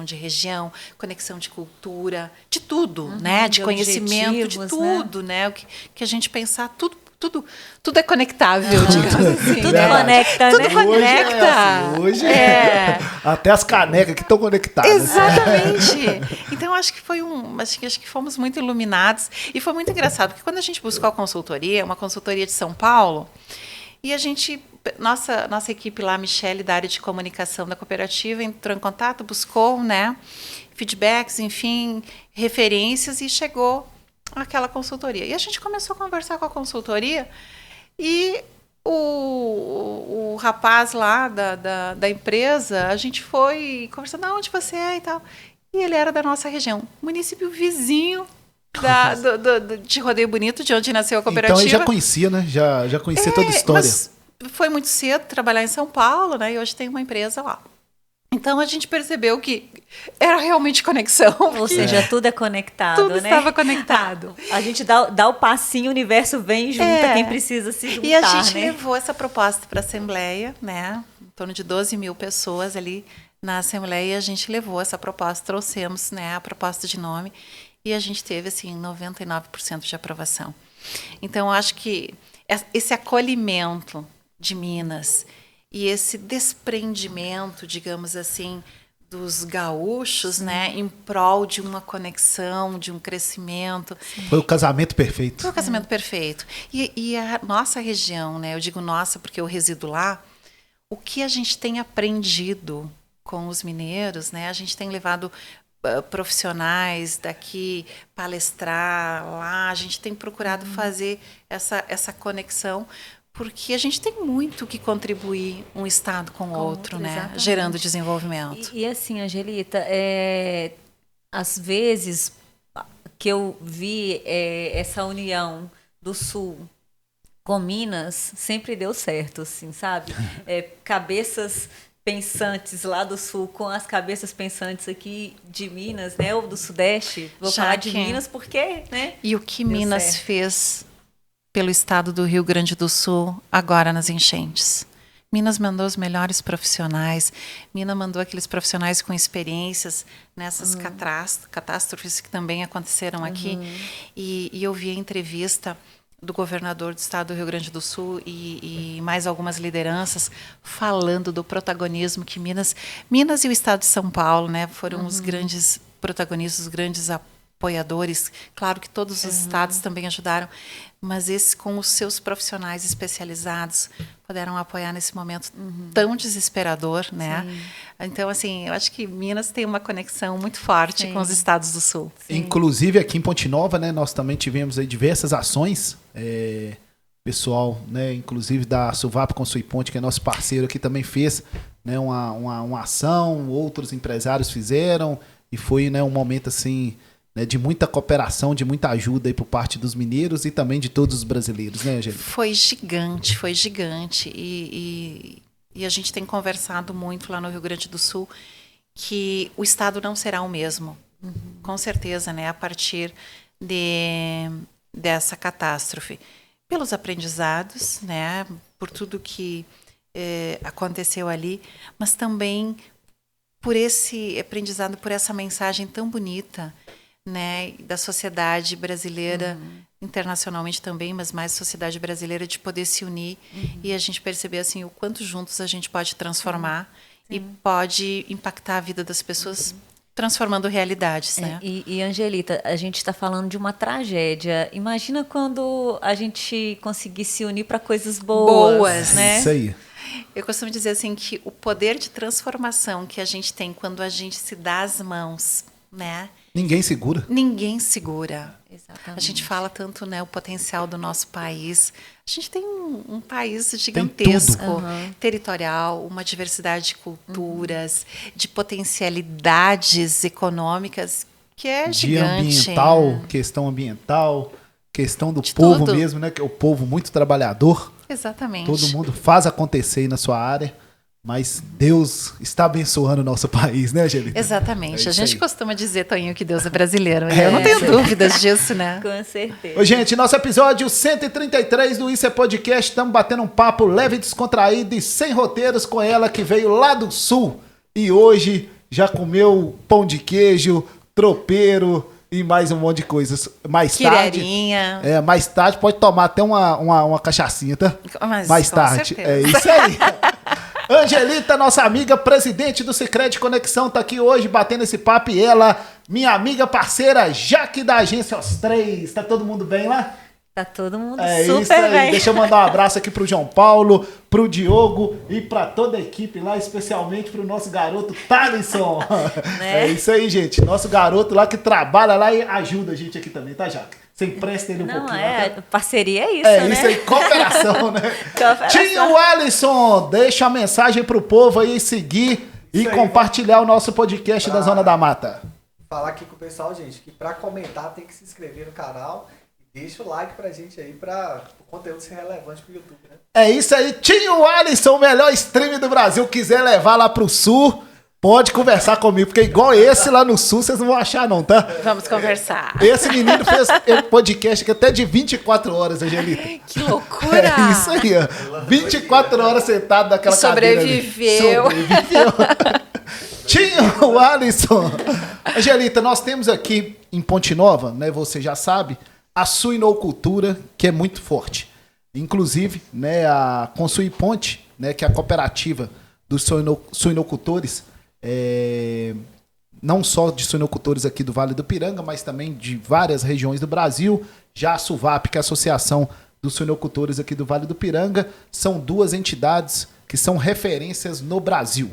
de região, conexão de cultura, de tudo, né, de conhecimento, de tudo, né, o que a gente pensar, tudo é conectável, digamos assim. Tudo né? conecta, Tudo né? conecta. Hoje até as canecas que estão conectadas. Exatamente. Então acho que acho que fomos muito iluminados e foi muito engraçado porque quando a gente buscou a consultoria, uma consultoria de São Paulo, e a gente nossa equipe lá, a Michele, da área de comunicação da cooperativa, entrou em contato, buscou, né, feedbacks, enfim, referências e chegou àquela consultoria. E a gente começou a conversar com a consultoria e o rapaz lá da empresa, a gente foi conversando, onde você é e tal. E ele era da nossa região, município vizinho de Rodeio Bonito, de onde nasceu a cooperativa. Então ele já conhecia, né? Já conhecia toda a história. Mas foi muito cedo trabalhar em São Paulo, né? E hoje tem uma empresa lá. Então a gente percebeu que era realmente conexão. Ou seja, tudo é conectado, tudo né? estava conectado. A gente dá o passinho, o universo vem e junta quem precisa se juntar, E a gente né? levou essa proposta para a Assembleia, né? Em torno de 12 mil pessoas ali na Assembleia, e a gente levou essa proposta, trouxemos, né, a proposta de nome, e a gente teve, assim, 99% de aprovação. Então, eu acho que esse acolhimento de Minas e esse desprendimento, digamos assim, dos gaúchos, né, em prol de uma conexão, de um crescimento. Foi o casamento perfeito. Foi o casamento perfeito. E a nossa região, né, eu digo nossa porque eu resido lá, o que a gente tem aprendido com os mineiros, né, a gente tem levado profissionais daqui palestrar lá, a gente tem procurado fazer essa conexão, porque a gente tem muito que contribuir um estado com o outro, né? Exatamente. Gerando desenvolvimento. E assim, Angelita, às vezes que eu vi essa união do Sul com Minas, sempre deu certo, assim, sabe? Cabeças pensantes lá do Sul com as cabeças pensantes aqui de Minas, né? Ou do Sudeste. Vou falar de Minas porque, né? E o que deu Minas certo. fez pelo estado do Rio Grande do Sul agora nas enchentes? Minas mandou os melhores profissionais, Minas mandou aqueles profissionais com experiências nessas catástrofes que também aconteceram aqui. E eu vi a entrevista do governador do estado do Rio Grande do Sul e mais algumas lideranças falando do protagonismo que Minas e o estado de São Paulo, né, foram os grandes protagonistas, os grandes apoiadores. Claro que todos os estados também ajudaram, mas esses com os seus profissionais especializados puderam apoiar nesse momento tão desesperador, né? Então, assim, eu acho que Minas tem uma conexão muito forte com os estados do Sul. Inclusive aqui em Ponte Nova, né, nós também tivemos aí diversas ações. Pessoal, né, inclusive da Suvap com Sui Ponte, que é nosso parceiro aqui, também fez, né, uma ação, outros empresários fizeram, e foi, né, um momento assim, né, de muita cooperação, de muita ajuda aí por parte dos mineiros e também de todos os brasileiros, né, Angélica? Foi gigante. E a gente tem conversado muito lá no Rio Grande do Sul que o estado não será o mesmo, com certeza, né, a partir dessa catástrofe. Pelos aprendizados, né, por tudo que aconteceu ali, mas também por esse aprendizado, por essa mensagem tão bonita, né, da sociedade brasileira, internacionalmente também, mas mais sociedade brasileira, de poder se unir e a gente perceber assim o quanto juntos a gente pode transformar e pode impactar a vida das pessoas, transformando realidades, né? E Angelita, a gente está falando de uma tragédia. Imagina quando a gente conseguir se unir para coisas boas, né? Isso aí. Eu costumo dizer assim que o poder de transformação que a gente tem quando a gente se dá as mãos, né? Ninguém segura. Ninguém segura. Exatamente. A gente fala tanto, né, o potencial do nosso país. A gente tem um país gigantesco, territorial, uma diversidade de culturas, de potencialidades econômicas que é De gigante. ambiental, questão ambiental, questão do De povo tudo. mesmo, né? Que é o povo muito trabalhador. Exatamente. Todo mundo faz acontecer aí na sua área. Mas Deus está abençoando o nosso país, né, Angelita? Exatamente. É A isso gente aí. costuma dizer, Toninho, que Deus é brasileiro. Eu não tenho dúvidas disso, né? Com certeza. Ô, gente, nosso episódio 133 do Isso é Podcast. Estamos batendo um papo leve, descontraído e sem roteiros com ela que veio lá do Sul. E hoje já comeu pão de queijo, tropeiro e mais um monte de coisas. Mais tarde. Quirerinha. Mais tarde pode tomar até uma cachaçinha, tá? Mas, Mais com tarde. certeza. É isso aí. Angelita, nossa amiga, presidente do Sicredi Conexão, tá aqui hoje batendo esse papo. E ela, minha amiga parceira, Jaque da Agência Os Três. Tá todo mundo bem lá? Tá todo mundo É super isso aí. bem. Deixa eu mandar um abraço aqui pro João Paulo, pro Diogo e pra toda a equipe lá, especialmente pro nosso garoto Thalisson. Né? É isso aí, gente. Nosso garoto lá que trabalha lá e ajuda a gente aqui também, tá, Jaque? Você empresta ele um Não, pouquinho. é, tá? parceria é isso, É né? isso aí, cooperação, né? Cooperação. Tio Alisson, deixa a mensagem pro povo aí seguir e Isso aí, compartilhar o nosso podcast da Zona da Mata. Falar aqui com o pessoal, gente, que pra comentar tem que se inscrever no canal e deixa o like pra gente aí, pra o conteúdo ser relevante pro YouTube, né? É isso aí, Tio Alisson, o melhor stream do Brasil. Quiser levar lá pro Sul, pode conversar comigo, porque igual esse lá no Sul, vocês não vão achar não, tá? Vamos conversar. Esse menino fez podcast aqui até de 24 horas, Angelita. Que loucura! É isso aí, ó. 24 horas sentado naquela cadeira ali. Sobreviveu. Sobreviveu. Tio Alisson. Angelita, nós temos aqui em Ponte Nova, né, você já sabe, a suinocultura, que é muito forte. Inclusive, né, a Consui Ponte, né, que é a cooperativa dos suinocultores, não só de suinocultores aqui do Vale do Piranga, mas também de várias regiões do Brasil. Já a SUVAP, que é a Associação dos Suinocultores aqui do Vale do Piranga, são duas entidades que são referências no Brasil.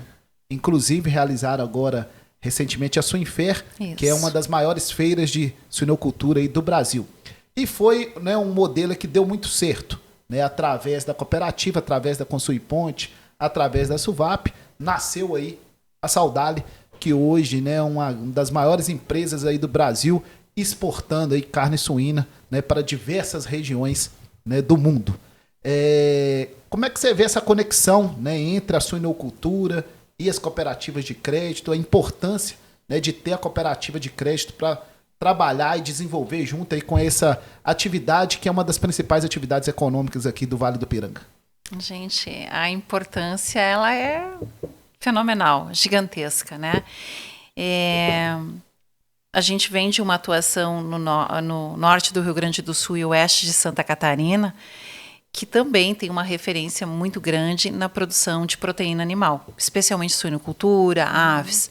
Inclusive, realizaram agora, recentemente, a Suinfer, que é uma das maiores feiras de suinocultura aí do Brasil. E foi, né, um modelo que deu muito certo, né, através da cooperativa, através da Consui Ponte, através da SUVAP, nasceu aí a Saudale, que hoje, né, é uma das maiores empresas aí do Brasil, exportando aí carne suína, né, para diversas regiões, né, do mundo. Como é que você vê essa conexão, né, entre a suinocultura e as cooperativas de crédito, a importância, né, de ter a cooperativa de crédito para trabalhar e desenvolver junto aí com essa atividade que é uma das principais atividades econômicas aqui do Vale do Piranga? Gente, a importância, ela é fenomenal, gigantesca, né? A gente vem de uma atuação no norte do Rio Grande do Sul e oeste de Santa Catarina, que também tem uma referência muito grande na produção de proteína animal, especialmente suinocultura, aves.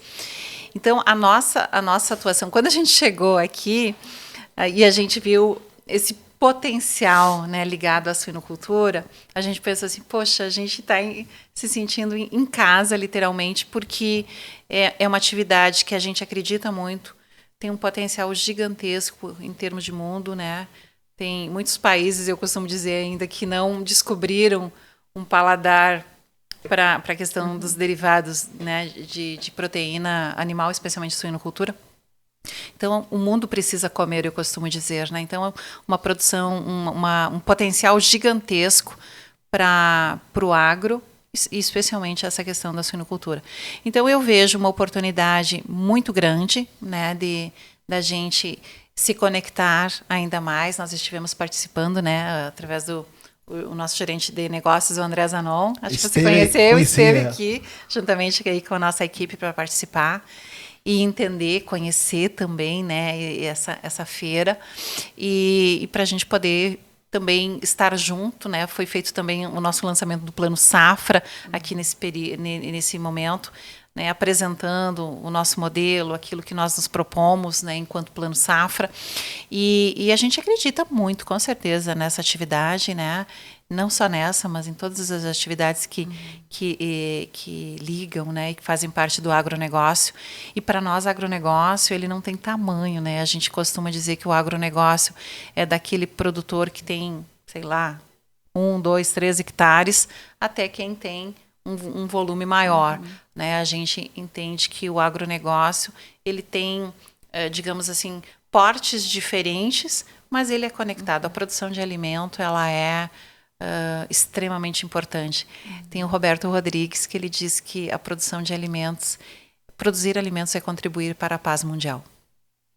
Então, a nossa atuação, quando a gente chegou aqui e a gente viu esse potencial, né, ligado à suinocultura, a gente pensou assim, poxa, a gente está se sentindo em casa, literalmente, porque é uma atividade que a gente acredita muito, tem um potencial gigantesco em termos de mundo, né? Tem muitos países, eu costumo dizer ainda, que não descobriram um paladar para a questão dos derivados, né, de proteína animal, especialmente suinocultura. Então, o mundo precisa comer, eu costumo dizer, né? Então, uma produção, um potencial gigantesco para o agro, e especialmente essa questão da suinocultura. Então, eu vejo uma oportunidade muito grande, né, da gente se conectar ainda mais. Nós estivemos participando, né, através do o nosso gerente de negócios, o André Zanon. Acho que você conheceu, esteve aqui, juntamente aí com a nossa equipe para participar e entender, conhecer também, né, essa feira e para a gente poder também estar junto, né? Foi feito também o nosso lançamento do Plano Safra aqui nesse momento, né, apresentando o nosso modelo, aquilo que nós nos propomos, né, enquanto Plano Safra. E a gente acredita muito, com certeza, nessa atividade, né, não só nessa, mas em todas as atividades que ligam, né, e que fazem parte do agronegócio. E para nós, agronegócio, ele não tem tamanho, né? A gente costuma dizer que o agronegócio é daquele produtor que tem, sei lá, 1, 2, 3 hectares, até quem tem um volume maior, né? A gente entende que o agronegócio, ele tem, digamos assim, portes diferentes, mas ele é conectado. A produção de alimento, ela é extremamente importante. Tem o Roberto Rodrigues, que ele diz que a produção de alimentos, produzir alimentos é contribuir para a paz mundial,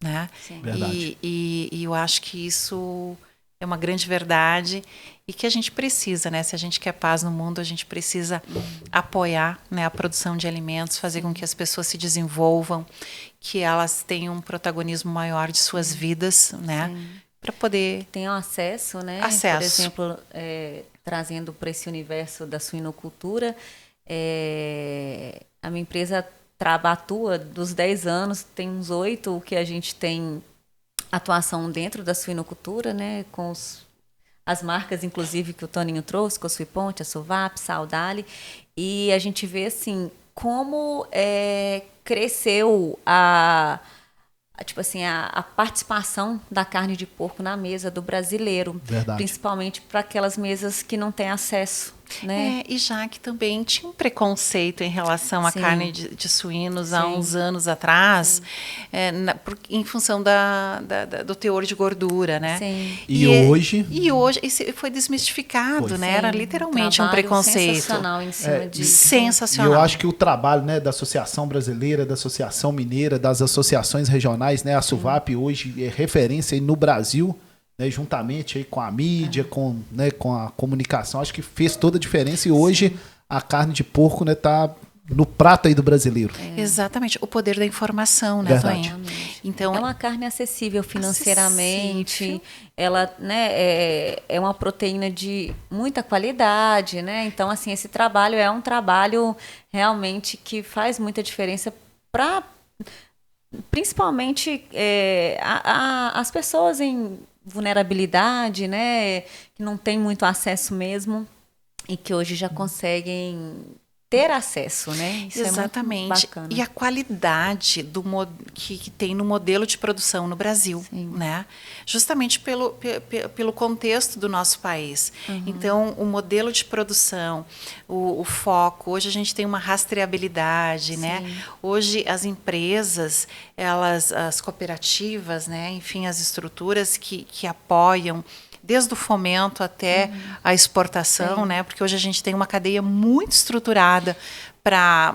né? Sim. Verdade. E eu acho que isso é uma grande verdade e que a gente precisa, né? Se a gente quer paz no mundo, a gente precisa apoiar, né, a produção de alimentos, fazer com que as pessoas se desenvolvam, que elas tenham um protagonismo maior de suas vidas, né? Para poder Tem acesso, né? Acesso. Por exemplo, trazendo para esse universo da suinocultura, a minha empresa atua dos 10 anos, tem uns 8 que a gente tem atuação dentro da suinocultura, né? Com as marcas, inclusive, que o Toninho trouxe, com a Suiponte, a Suvap, Saudale, e a gente vê, assim, como cresceu tipo assim, a participação da carne de porco na mesa do brasileiro. Verdade. Principalmente para aquelas mesas que não têm acesso, né? E já que também tinha um preconceito em relação à Sim. carne de suínos há Sim. uns anos atrás, em função do teor de gordura, né? Sim. E hoje? E hoje isso foi desmistificado, Foi. né? Sim, Era literalmente um trabalho preconceito. sensacional em cima disso. E Sensacional. eu acho que o trabalho, né, da Associação Brasileira, da Associação Mineira, das associações regionais, né, a Suvap hoje é referência aí no Brasil, né, juntamente aí com a mídia, com a comunicação, acho que fez toda a diferença e hoje a carne de porco, né, tá no prato aí do brasileiro. Exatamente. O poder da informação, né, Verdade. Toinho? Então, É uma carne acessível financeiramente, Acessível. ela, né, é uma proteína de muita qualidade, né? Então, assim, esse trabalho é um trabalho realmente que faz muita diferença para, principalmente, as pessoas em vulnerabilidade, né? Que não tem muito acesso mesmo e que hoje já conseguem ter acesso, né? Isso exatamente. É muito bacana. E a qualidade que tem no modelo de produção no Brasil, né? Justamente pelo contexto do nosso país. Então, o modelo de produção, o foco, hoje a gente tem uma rastreabilidade, né? Hoje as empresas, as cooperativas, né? Enfim, as estruturas que apoiam desde o fomento até a exportação, né? Porque hoje a gente tem uma cadeia muito estruturada para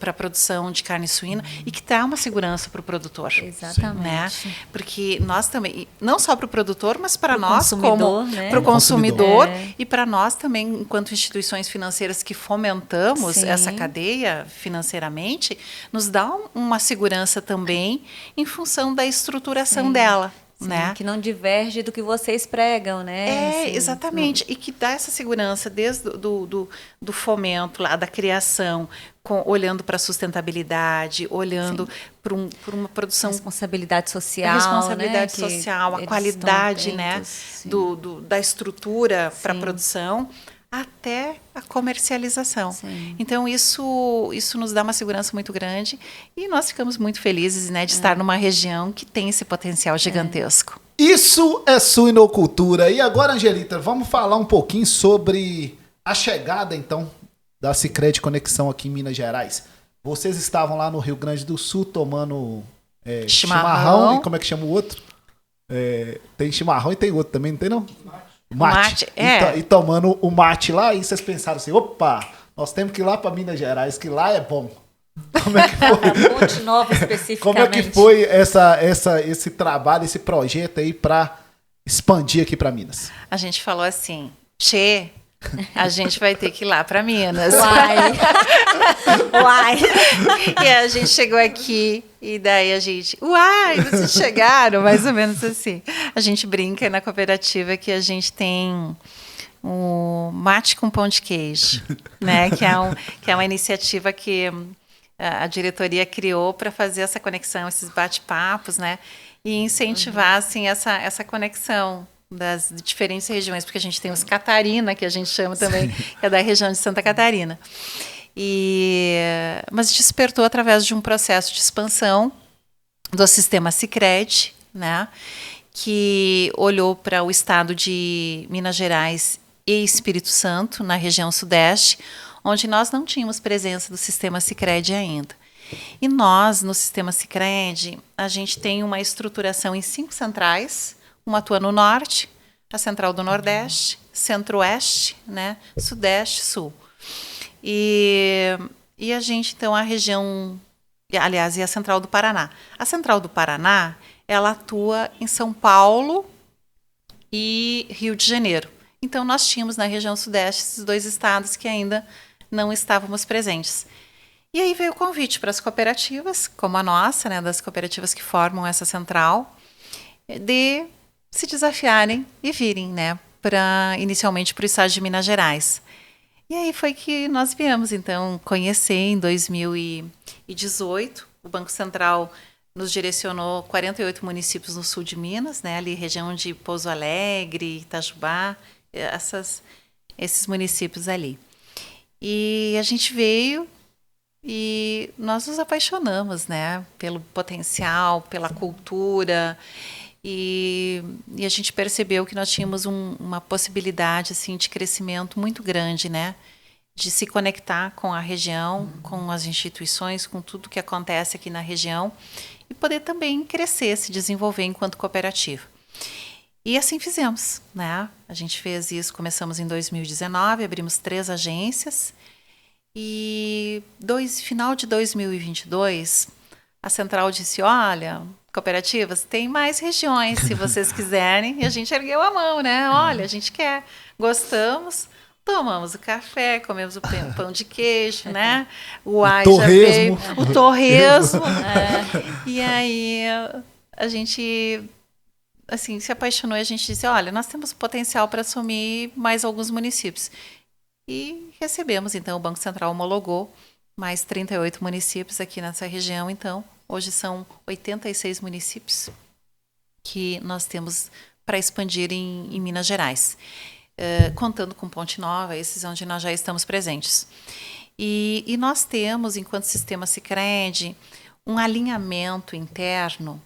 a produção de carne suína e que dá uma segurança para o produtor. Exatamente. Né? Porque nós também, não só para o produtor, mas para nós consumidor, como né? para o consumidor É. e para nós também, enquanto instituições financeiras que fomentamos Sim. essa cadeia financeiramente, nos dá uma segurança também em função da estruturação dela. Sim, né? que não diverge do que vocês pregam, né? Assim, Exatamente. E que dá essa segurança desde do fomento, lá, da criação, olhando para a sustentabilidade, olhando para uma produção... responsabilidade social, a responsabilidade né? social, a Eles qualidade, estão né? atentos, Da estrutura para a Sim. produção até a comercialização. Sim. Então, isso nos dá uma segurança muito grande e nós ficamos muito felizes, né, de estar numa região que tem esse potencial gigantesco. Isso é suinocultura. E agora, Angelita, vamos falar um pouquinho sobre a chegada, então, da Sicredi Conexão aqui em Minas Gerais. Vocês estavam lá no Rio Grande do Sul tomando chimarrão. E como é que chama o outro? Tem chimarrão e tem outro também, não tem não? Mate. E tomando o mate lá, e vocês pensaram assim, opa, nós temos que ir lá para Minas Gerais, que lá é bom. Como é que foi? Ponte Nova especificamente. Como é que foi esse trabalho, esse projeto aí para expandir aqui para Minas? A gente falou assim, a gente vai ter que ir lá para Minas. Uai! E a gente chegou aqui e daí a gente... Uai, vocês chegaram, mais ou menos assim. A gente brinca na cooperativa que a gente tem o mate com pão de queijo, né? Que é uma iniciativa que a diretoria criou para fazer essa conexão, esses bate-papos, né? E incentivar assim, essa conexão, das diferentes regiões, porque a gente tem os Catarina, que a gente chama também, que é da região de Santa Catarina. Mas despertou através de um processo de expansão do sistema Sicredi, né, que olhou para o estado de Minas Gerais e Espírito Santo, na região sudeste, onde nós não tínhamos presença do sistema Sicredi ainda. E nós, no sistema Sicredi, a gente tem uma estruturação em 5 centrais. Uma atua no norte, a central do Nordeste, Centro-Oeste, né, Sudeste, Sul. E a gente, então, a região, aliás, e a central do Paraná. A central do Paraná, ela atua em São Paulo e Rio de Janeiro. Então, nós tínhamos na região Sudeste esses 2 estados que ainda não estávamos presentes. E aí veio o convite para as cooperativas, como a nossa, né, das cooperativas que formam essa central, de se desafiarem e virem, né, inicialmente para o estado de Minas Gerais. E aí foi que nós viemos, então, conhecer em 2018. O Banco Central nos direcionou 48 municípios no sul de Minas, né, ali região de Pouso Alegre, Itajubá, esses municípios ali. E a gente veio e nós nos apaixonamos, né, pelo potencial, pela cultura, e a gente percebeu que nós tínhamos uma possibilidade assim, de crescimento muito grande, né, de se conectar com a região, com as instituições, com tudo que acontece aqui na região, e poder também crescer, se desenvolver enquanto cooperativa. E assim fizemos, né? A gente fez isso, começamos em 2019, abrimos 3 agências, e final de 2022, a central disse, olha, cooperativas, tem mais regiões, se vocês quiserem, e a gente ergueu a mão, né? Olha, a gente quer, gostamos, tomamos o café, comemos o pão de queijo, né? O ai já veio, o torresmo. E aí a gente assim, se apaixonou e a gente disse, olha, nós temos potencial para assumir mais alguns municípios. E recebemos, então, o Banco Central homologou mais 38 municípios aqui nessa região. Então, hoje são 86 municípios que nós temos para expandir em Minas Gerais. Contando com Ponte Nova, esses onde nós já estamos presentes. E nós temos, enquanto sistema Sicredi, um alinhamento interno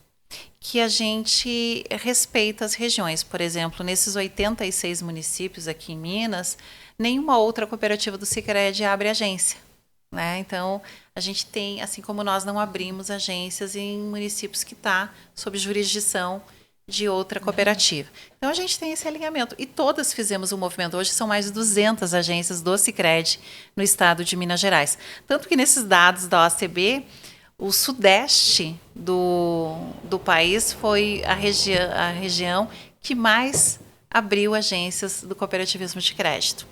que a gente respeita as regiões. Por exemplo, nesses 86 municípios aqui em Minas, nenhuma outra cooperativa do Sicredi abre agência, né? Então, a gente tem, assim como nós não abrimos agências em municípios que estão sob jurisdição de outra cooperativa. Então, a gente tem esse alinhamento. E todas fizemos um movimento. Hoje são mais de 200 agências do Sicredi no estado de Minas Gerais. Tanto que nesses dados da OCB, o sudeste do país foi a região que mais abriu agências do cooperativismo de crédito.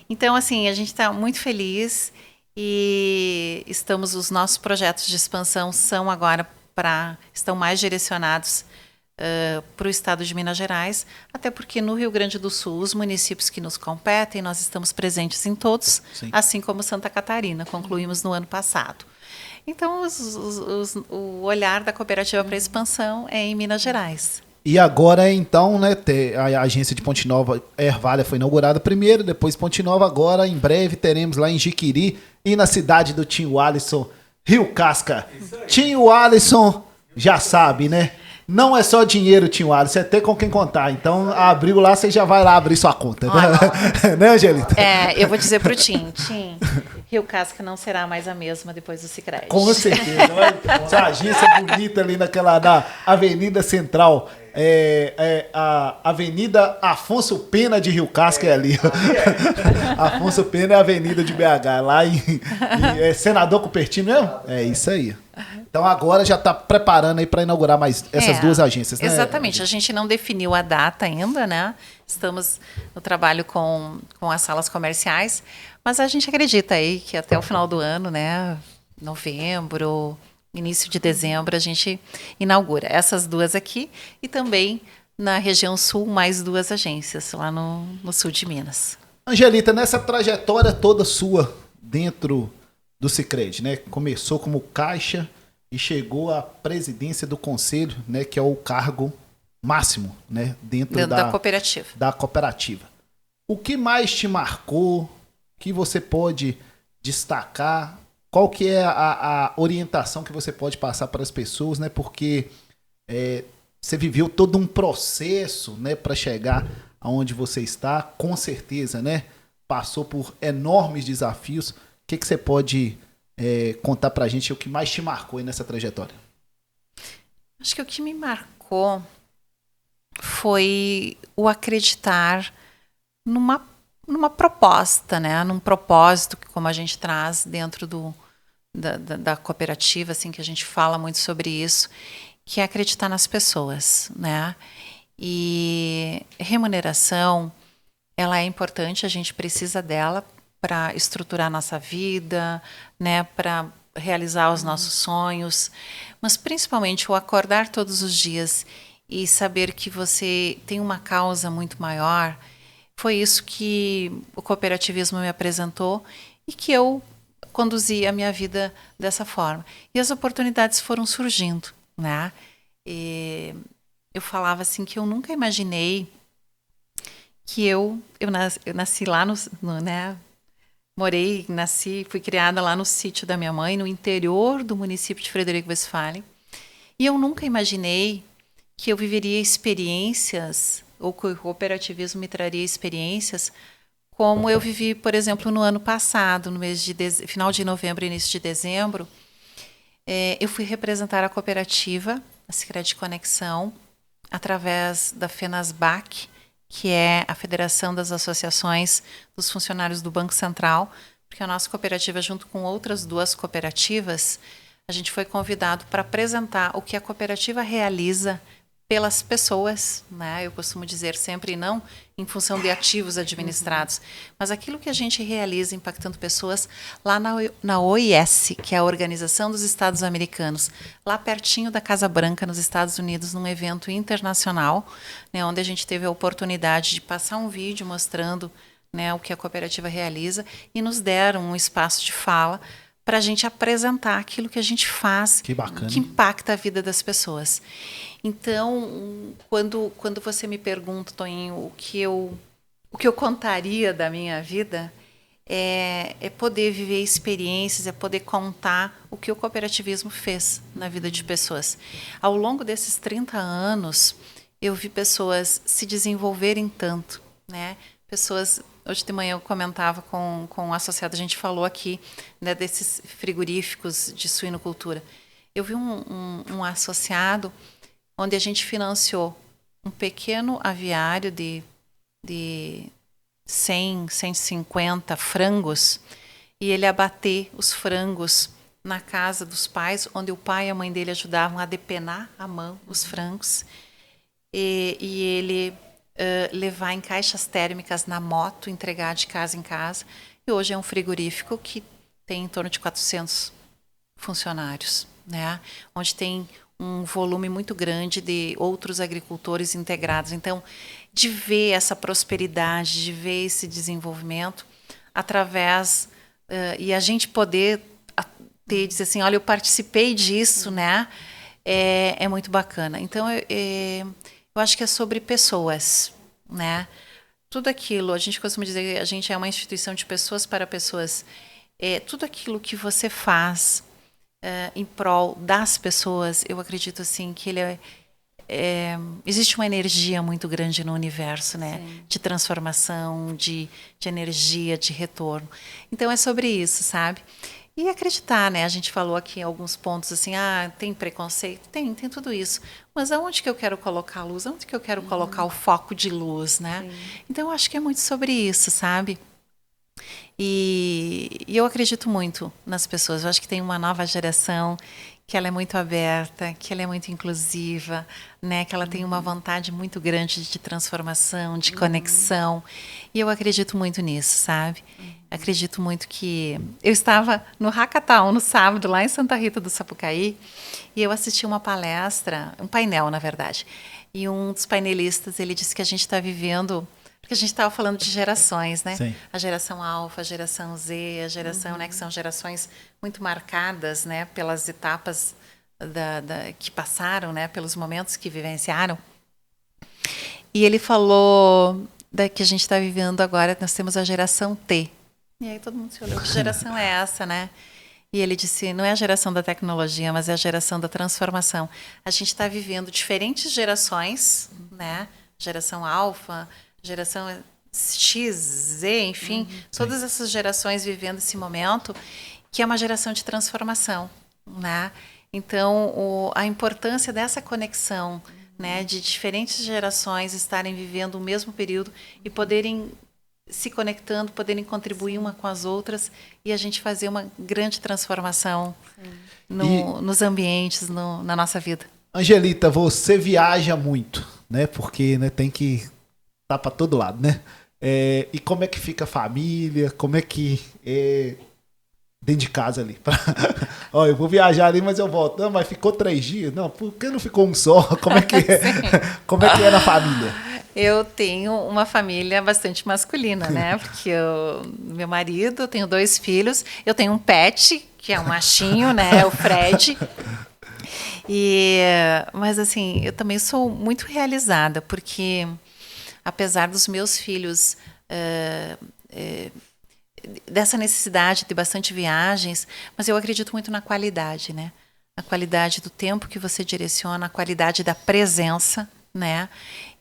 Então, assim, a gente está muito feliz e os nossos projetos de expansão estão mais direcionados para o estado de Minas Gerais, até porque no Rio Grande do Sul, os municípios que nos competem, nós estamos presentes em todos, sim, assim como Santa Catarina, concluímos no ano passado. Então, o olhar da cooperativa para a expansão é em Minas Gerais. E agora, então, né, a agência de Ponte Nova, Ervália, foi inaugurada primeiro, depois Ponte Nova, agora, em breve, teremos lá em Jiquiri e na cidade do Tio Alisson, Rio Casca. Tio Alisson já sabe, né? Não é só dinheiro, Tio Alisson, é ter com quem contar. Então, abriu lá, você já vai lá abrir sua conta. Né, né, Angelita? Eu vou dizer pro Tim, Rio Casca não será mais a mesma depois do Sicredi. Com certeza. Essa agência bonita ali na Avenida Central. A Avenida Afonso Pena de Rio Casca é ali. Afonso Pena é a avenida de BH. Lá em Senador Cupertino mesmo? É isso aí. Então agora já está preparando aí para inaugurar mais essas 2 agências, né? Exatamente. A gente não definiu a data ainda, né? Estamos no trabalho com as salas comerciais, mas a gente acredita aí que até o final do ano, né? Novembro, início de dezembro, a gente inaugura essas 2 aqui e também na região sul mais 2 agências lá no sul de Minas. Angelita, nessa trajetória toda sua dentro do Sicredi, né? Começou como caixa e chegou à presidência do conselho, né? Que é o cargo máximo, né? Dentro da cooperativa. Da cooperativa. O que mais te marcou? Que você pode destacar? Qual que é a orientação que você pode passar para as pessoas, né? Porque você viveu todo um processo, né, para chegar aonde você está, com certeza, né? Passou por enormes desafios. O que você pode contar para a gente o que mais te marcou aí nessa trajetória? Acho que o que me marcou foi o acreditar numa proposta, né? Num propósito que, como a gente traz dentro da cooperativa, assim, que a gente fala muito sobre isso, que é acreditar nas pessoas, né? E remuneração, ela é importante, a gente precisa dela para estruturar nossa vida, né? Para realizar os nossos sonhos, mas principalmente o acordar todos os dias e saber que você tem uma causa muito maior. Foi isso que o cooperativismo me apresentou e que eu conduzi a minha vida dessa forma. E as oportunidades foram surgindo, né? E eu falava assim que eu nunca imaginei que eu nasci lá né? Morei, nasci, fui criada lá no sítio da minha mãe, no interior do município de Frederico Westphalen. E eu nunca imaginei que eu viveria experiências, ou que o cooperativismo me traria experiências como eu vivi, por exemplo, no ano passado, no mês de final de novembro e início de dezembro. Eu fui representar a cooperativa, a Sicredi Conexão, através da FENASBAC, que é a Federação das Associações dos Funcionários do Banco Central, porque a nossa cooperativa, junto com outras 2 cooperativas, a gente foi convidado para apresentar o que a cooperativa realiza pelas pessoas, né? Eu costumo dizer sempre não em função de ativos administrados, mas aquilo que a gente realiza impactando pessoas lá na OIS, que é a Organização dos Estados Americanos, lá pertinho da Casa Branca, nos Estados Unidos, num evento internacional, né, onde a gente teve a oportunidade de passar um vídeo mostrando, né, o que a cooperativa realiza e nos deram um espaço de fala para a gente apresentar aquilo que a gente faz, que bacana, que impacta a vida das pessoas. Então, quando você me pergunta, Toninho, o que eu contaria da minha vida, é poder viver experiências, é poder contar o que o cooperativismo fez na vida de pessoas. Ao longo desses 30 anos, eu vi pessoas se desenvolverem tanto, né? Pessoas, hoje de manhã eu comentava com um associado, a gente falou aqui, né, desses frigoríficos de suinocultura. Eu vi um associado onde a gente financiou um pequeno aviário de 100, 150 frangos, e ele abater os frangos na casa dos pais, onde o pai e a mãe dele ajudavam a depenar à mão os frangos, e ele levar em caixas térmicas na moto, entregar de casa em casa. E hoje é um frigorífico que tem em torno de 400 funcionários, né? Onde tem um volume muito grande de outros agricultores integrados. Então, de ver essa prosperidade, de ver esse desenvolvimento através e a gente poder dizer assim, olha, eu participei disso, né? É muito bacana. Então, eu acho que é sobre pessoas, né? Tudo aquilo, a gente costuma dizer que a gente é uma instituição de pessoas para pessoas. Tudo aquilo que você faz em prol das pessoas, eu acredito assim que existe uma energia muito grande no universo, né? Sim. De transformação, de energia, de retorno. Então é sobre isso, sabe? E acreditar, né? A gente falou aqui em alguns pontos assim, tem preconceito? Tem tudo isso. Mas aonde que eu quero colocar a luz? Aonde que eu quero colocar o foco de luz, né? Sim. Então eu acho que é muito sobre isso, sabe? E eu acredito muito nas pessoas. Eu acho que tem uma nova geração que ela é muito aberta, que ela é muito inclusiva, né? Que ela tem uma vontade muito grande de transformação, de conexão. E eu acredito muito nisso, sabe? Acredito muito que... Eu estava no Hackathon no sábado, lá em Santa Rita do Sapucaí, e eu assisti uma palestra, um painel, na verdade. E um dos painelistas, ele disse que a gente está vivendo... Porque a gente estava falando de gerações, né? Sim. A geração alfa, a geração Z, a geração, né, que são gerações muito marcadas, né, pelas etapas que passaram, né, pelos momentos que vivenciaram. E ele falou que a gente está vivendo agora, nós temos a geração T. E aí todo mundo se olhou, que geração é essa, né? E ele disse, não é a geração da tecnologia, mas é a geração da transformação. A gente está vivendo diferentes gerações, né? Geração alfa, geração X, Z, enfim, todas essas gerações vivendo esse momento, que é uma geração de transformação, né? Então, a importância dessa conexão, né, de diferentes gerações estarem vivendo o mesmo período e poderem se conectando, poderem contribuir uma com as outras e a gente fazer uma grande transformação nos ambientes, na nossa vida. Angelita, você viaja muito, né? Porque, né, tem que estar para todo lado, né? E como é que fica a família? Como é que é dentro de casa ali? Ó, eu vou viajar ali, mas eu volto. Não, mas ficou 3 dias? Não, por que não ficou um só? Como é que é? Como é que é na família? Eu tenho uma família bastante masculina, né? Porque meu marido, eu tenho 2 filhos, eu tenho um pet, que é um machinho, né? O Fred. Mas assim, eu também sou muito realizada, porque apesar dos meus filhos dessa necessidade de bastante viagens, mas eu acredito muito na qualidade, né? A qualidade do tempo que você direciona, a qualidade da presença, né?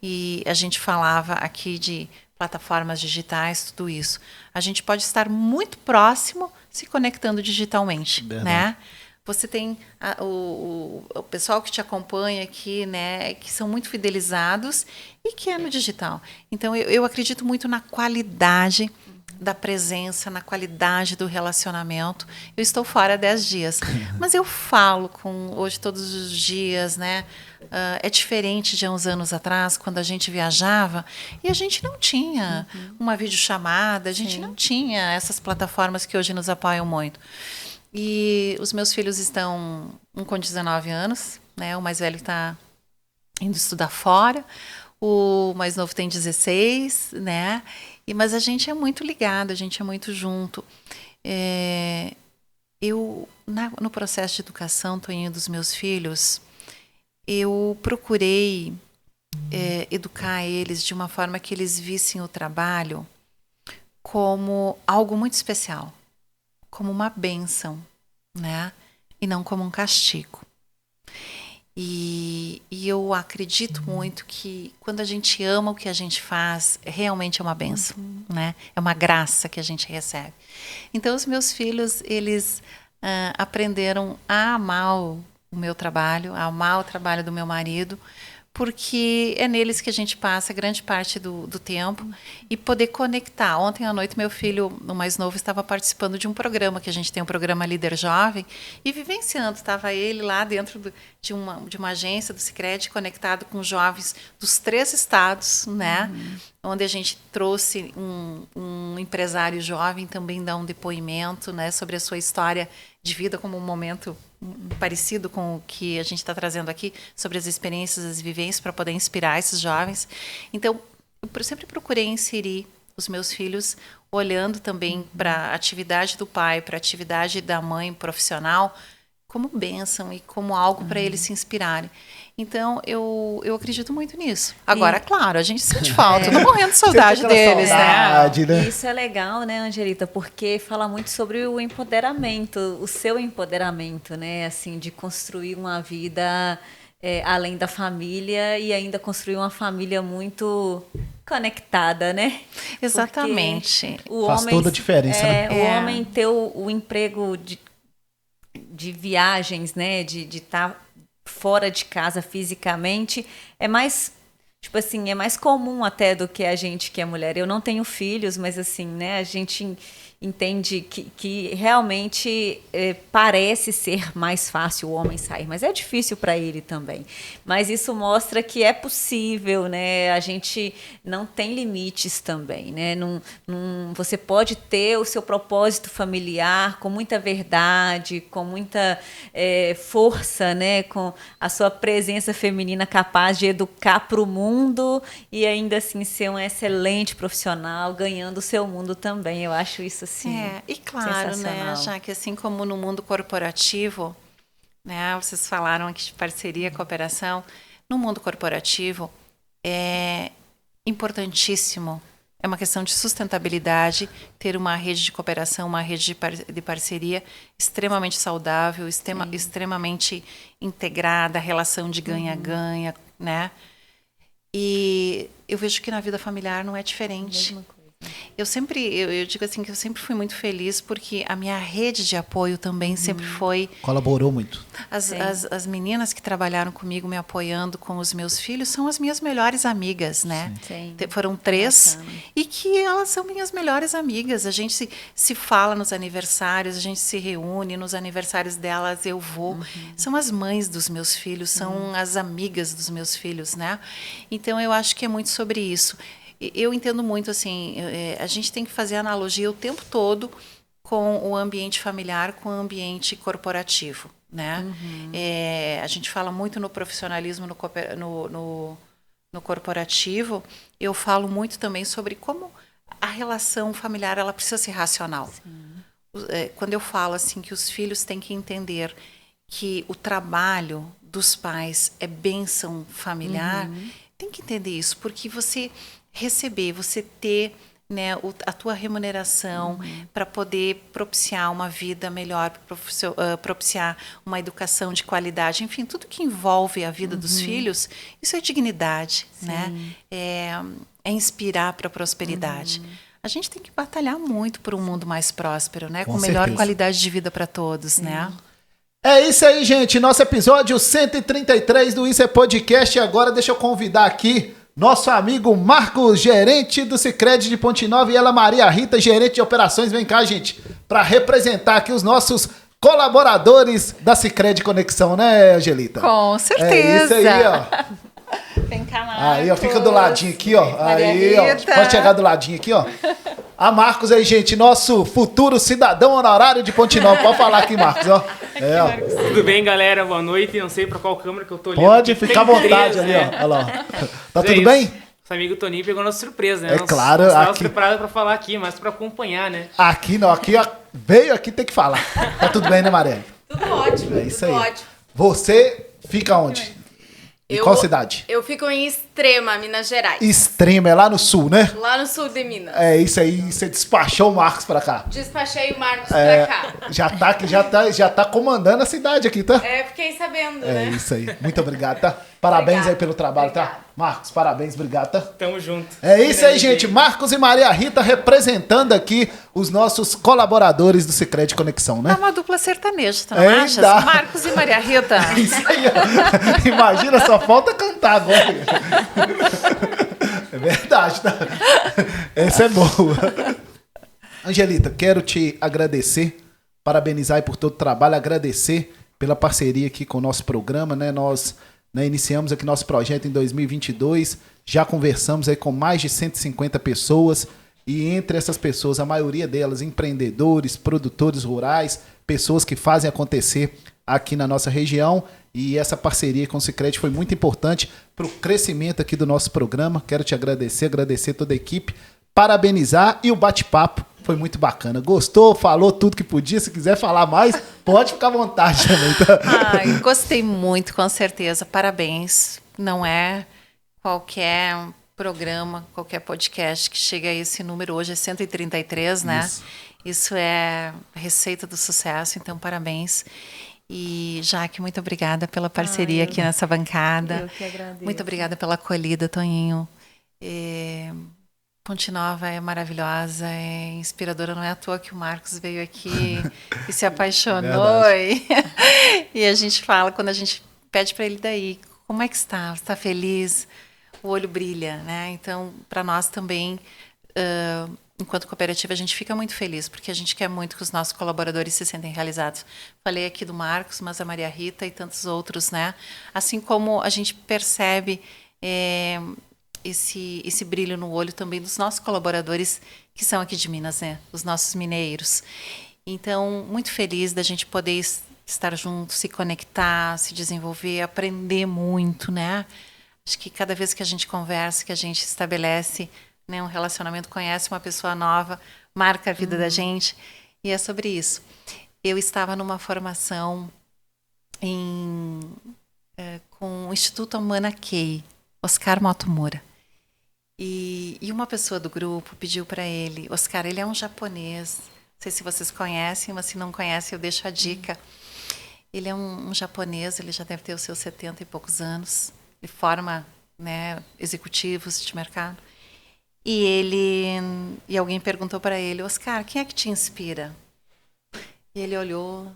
E a gente falava aqui de plataformas digitais, tudo isso. A gente pode estar muito próximo se conectando digitalmente, né? Você tem o pessoal que te acompanha aqui, né, que são muito fidelizados e que é no digital. Então, eu acredito muito na qualidade da presença, na qualidade do relacionamento. Eu estou fora 10 dias, mas eu falo hoje todos os dias, né? É diferente de uns anos atrás, quando a gente viajava e a gente não tinha uma videochamada, a gente não tinha essas plataformas que hoje nos apoiam muito. E os meus filhos estão, um com 19 anos, né? O mais velho está indo estudar fora, o mais novo tem 16, né? Mas a gente é muito ligado, a gente é muito junto. No processo de educação, Toninho, dos meus filhos, eu procurei educar eles de uma forma que eles vissem o trabalho como algo muito especial, como uma bênção, né? E não como um castigo. E eu acredito muito que quando a gente ama o que a gente faz, realmente é uma bênção, né? É uma graça que a gente recebe. Então, os meus filhos, eles aprenderam a amar o meu trabalho, a amar o trabalho do meu marido, porque é neles que a gente passa grande parte do tempo e poder conectar. Ontem à noite, meu filho, o mais novo, estava participando de um programa, que a gente tem um programa Líder Jovem, e vivenciando. Estava ele lá dentro de uma agência do Sicredi, conectado com jovens dos 3 estados, né? Onde a gente trouxe um empresário jovem também dar um depoimento, né, sobre a sua história de vida, como um momento parecido com o que a gente está trazendo aqui, sobre as experiências, as vivências, para poder inspirar esses jovens. Então, eu sempre procurei inserir os meus filhos olhando também para a atividade do pai, para a atividade da mãe profissional, como bênção e como algo para eles se inspirarem. Então, eu acredito muito nisso. Agora, claro, a gente sente falta. Eu tô morrendo de saudade deles, saudade, né? Isso é legal, né, Angelita? Porque fala muito sobre o empoderamento, o seu empoderamento, né? Assim, de construir uma vida além da família e ainda construir uma família muito conectada, né? Exatamente. Faz toda a diferença, né? O homem ter o emprego de viagens, né? De estar fora de casa fisicamente, é mais, tipo assim, é mais comum até do que a gente que é mulher. Eu não tenho filhos, mas assim, né, a gente entende que realmente parece ser mais fácil o homem sair, mas é difícil para ele também. Mas isso mostra que é possível, né? A gente não tem limites também, né? Você pode ter o seu propósito familiar com muita verdade, com muita força, né? Com a sua presença feminina capaz de educar para o mundo e ainda assim ser um excelente profissional, ganhando o seu mundo também. Eu acho isso assim, e claro, né, já que assim como no mundo corporativo, né, vocês falaram aqui de parceria, cooperação, no mundo corporativo, importantíssimo. É uma questão de sustentabilidade, ter uma rede de cooperação, uma rede de parceria extremamente saudável, extremamente integrada, relação de ganha-ganha, né? E eu vejo que na vida familiar não é diferente. Mesma coisa. Eu digo assim que eu sempre fui muito feliz porque a minha rede de apoio também sempre foi Colaborou muito. as meninas que trabalharam comigo me apoiando com os meus filhos são as minhas melhores amigas, né? Sim. Foram 3 Bacana. e que elas são minhas melhores amigas. A gente se fala nos aniversários, a gente se reúne nos aniversários delas, eu vou. São as mães dos meus filhos, são as amigas dos meus filhos, né? Então eu acho que é muito sobre isso. Eu entendo muito assim, a gente tem que fazer analogia o tempo todo com o ambiente familiar, com o ambiente corporativo, né? A gente fala muito no profissionalismo, no corporativo. Eu falo muito também sobre como a relação familiar ela precisa ser racional. Quando eu falo assim que os filhos têm que entender que o trabalho dos pais é bênção familiar, tem que entender isso, porque você ter, né, a tua remuneração para poder propiciar uma vida melhor, propiciar uma educação de qualidade, enfim, tudo que envolve a vida dos filhos, isso é dignidade, né? É inspirar para a prosperidade. A gente tem que batalhar muito por um mundo mais próspero, né? Com melhor certeza. qualidade de vida para todos, né? É isso aí, gente. Nosso episódio 133 do Isso é Podcast. E agora deixa eu convidar aqui nosso amigo Marcos, gerente do Sicredi de Ponte Nova, e ela, Maria Rita, gerente de operações. Vem cá, gente, para representar aqui os nossos colaboradores da Sicredi Conexão, né, Angelita? Com certeza. É isso aí, ó. Vem cá, Marcos. Aí, ó, fica do ladinho aqui, ó. Aí, ó, Rita. pode chegar do ladinho aqui, ó. A Marcos aí, gente, nosso futuro cidadão honorário de Ponte Nova. Pode falar aqui, Marcos, ó. É, ó. Tudo bem, galera? Boa noite. Não sei pra qual câmera que eu tô olhando. Pode aqui. ficar à Tem vontade três, ali, né? ó. Olha lá. Tá Mas é tudo isso. bem? Nosso amigo Toninho pegou nossa surpresa, né? É Nós claro, não estávamos aqui- preparados pra falar aqui, mas pra acompanhar, né? Aqui não, aqui ó, veio aqui tem que falar. Tá tudo bem, né, Maria? Tudo ótimo, É isso tudo aí. ótimo. Você fica onde? Em qual cidade? Eu fico em Extrema, Minas Gerais. Extrema, é lá no sul, né? Lá no sul de Minas. É isso aí, você despachou o Marcos pra cá. Despachei o Marcos É, pra cá. já tá comandando a cidade aqui, tá? É, fiquei sabendo, É né? isso aí. Muito obrigado, tá? Parabéns Obrigada. aí pelo trabalho, tá? Obrigada. Marcos, parabéns, obrigado, tá? Tamo junto. É isso aí, gente. Marcos e Maria Rita representando aqui os nossos colaboradores do Sicredi Conexão, É né? uma dupla sertaneja, tu não É, achas? dá. Marcos e Maria Rita. Isso aí, ó. Imagina, só falta cantar agora. É verdade, tá? Essa é boa. Angelita, quero te agradecer, parabenizar aí por todo o trabalho, agradecer pela parceria aqui com o nosso programa, né? Nós iniciamos aqui nosso projeto em 2022, já conversamos aí com mais de 150 pessoas e entre essas pessoas, a maioria delas empreendedores, produtores rurais, pessoas que fazem acontecer aqui na nossa região, e essa parceria com o Sicredi foi muito importante para o crescimento aqui do nosso programa. Quero te agradecer toda a equipe, parabenizar, e o bate-papo foi muito bacana. Gostou? Falou tudo que podia? Se quiser falar mais, pode ficar à vontade também, tá? Ai, gostei muito, com certeza. Parabéns. Não é qualquer programa, qualquer podcast que chega a esse número. Hoje é 133, né? Isso é a receita do sucesso, então parabéns. E, Jaque, muito obrigada pela parceria aqui nessa bancada. Eu que agradeço. Muito obrigada pela acolhida, Toninho. Ponte Nova é maravilhosa, é inspiradora. Não é à toa que o Marcos veio aqui e se apaixonou. E a gente fala, quando a gente pede para ele daí, como é que está? Está feliz? O olho brilha, né? Então, para nós também, enquanto cooperativa, a gente fica muito feliz, porque a gente quer muito que os nossos colaboradores se sentem realizados. Falei aqui do Marcos, mas a Maria Rita e tantos outros, né? Assim como a gente percebe esse brilho no olho também dos nossos colaboradores que são aqui de Minas, né? Os nossos mineiros. Então, muito feliz da gente poder estar junto, se conectar, se desenvolver, aprender muito, né? Acho que cada vez que a gente conversa, que a gente estabelece, né, um relacionamento, conhece uma pessoa nova, marca a vida da gente, e é sobre isso. Eu estava numa formação com o Instituto Amana Key, Oscar Motomura. E uma pessoa do grupo pediu para ele, Oscar, ele é um japonês, não sei se vocês conhecem, mas se não conhecem eu deixo a dica. Ele é um japonês, ele já deve ter os seus 70 e poucos anos, ele forma, né, executivos de mercado. E alguém perguntou para ele, Oscar, quem é que te inspira? E ele olhou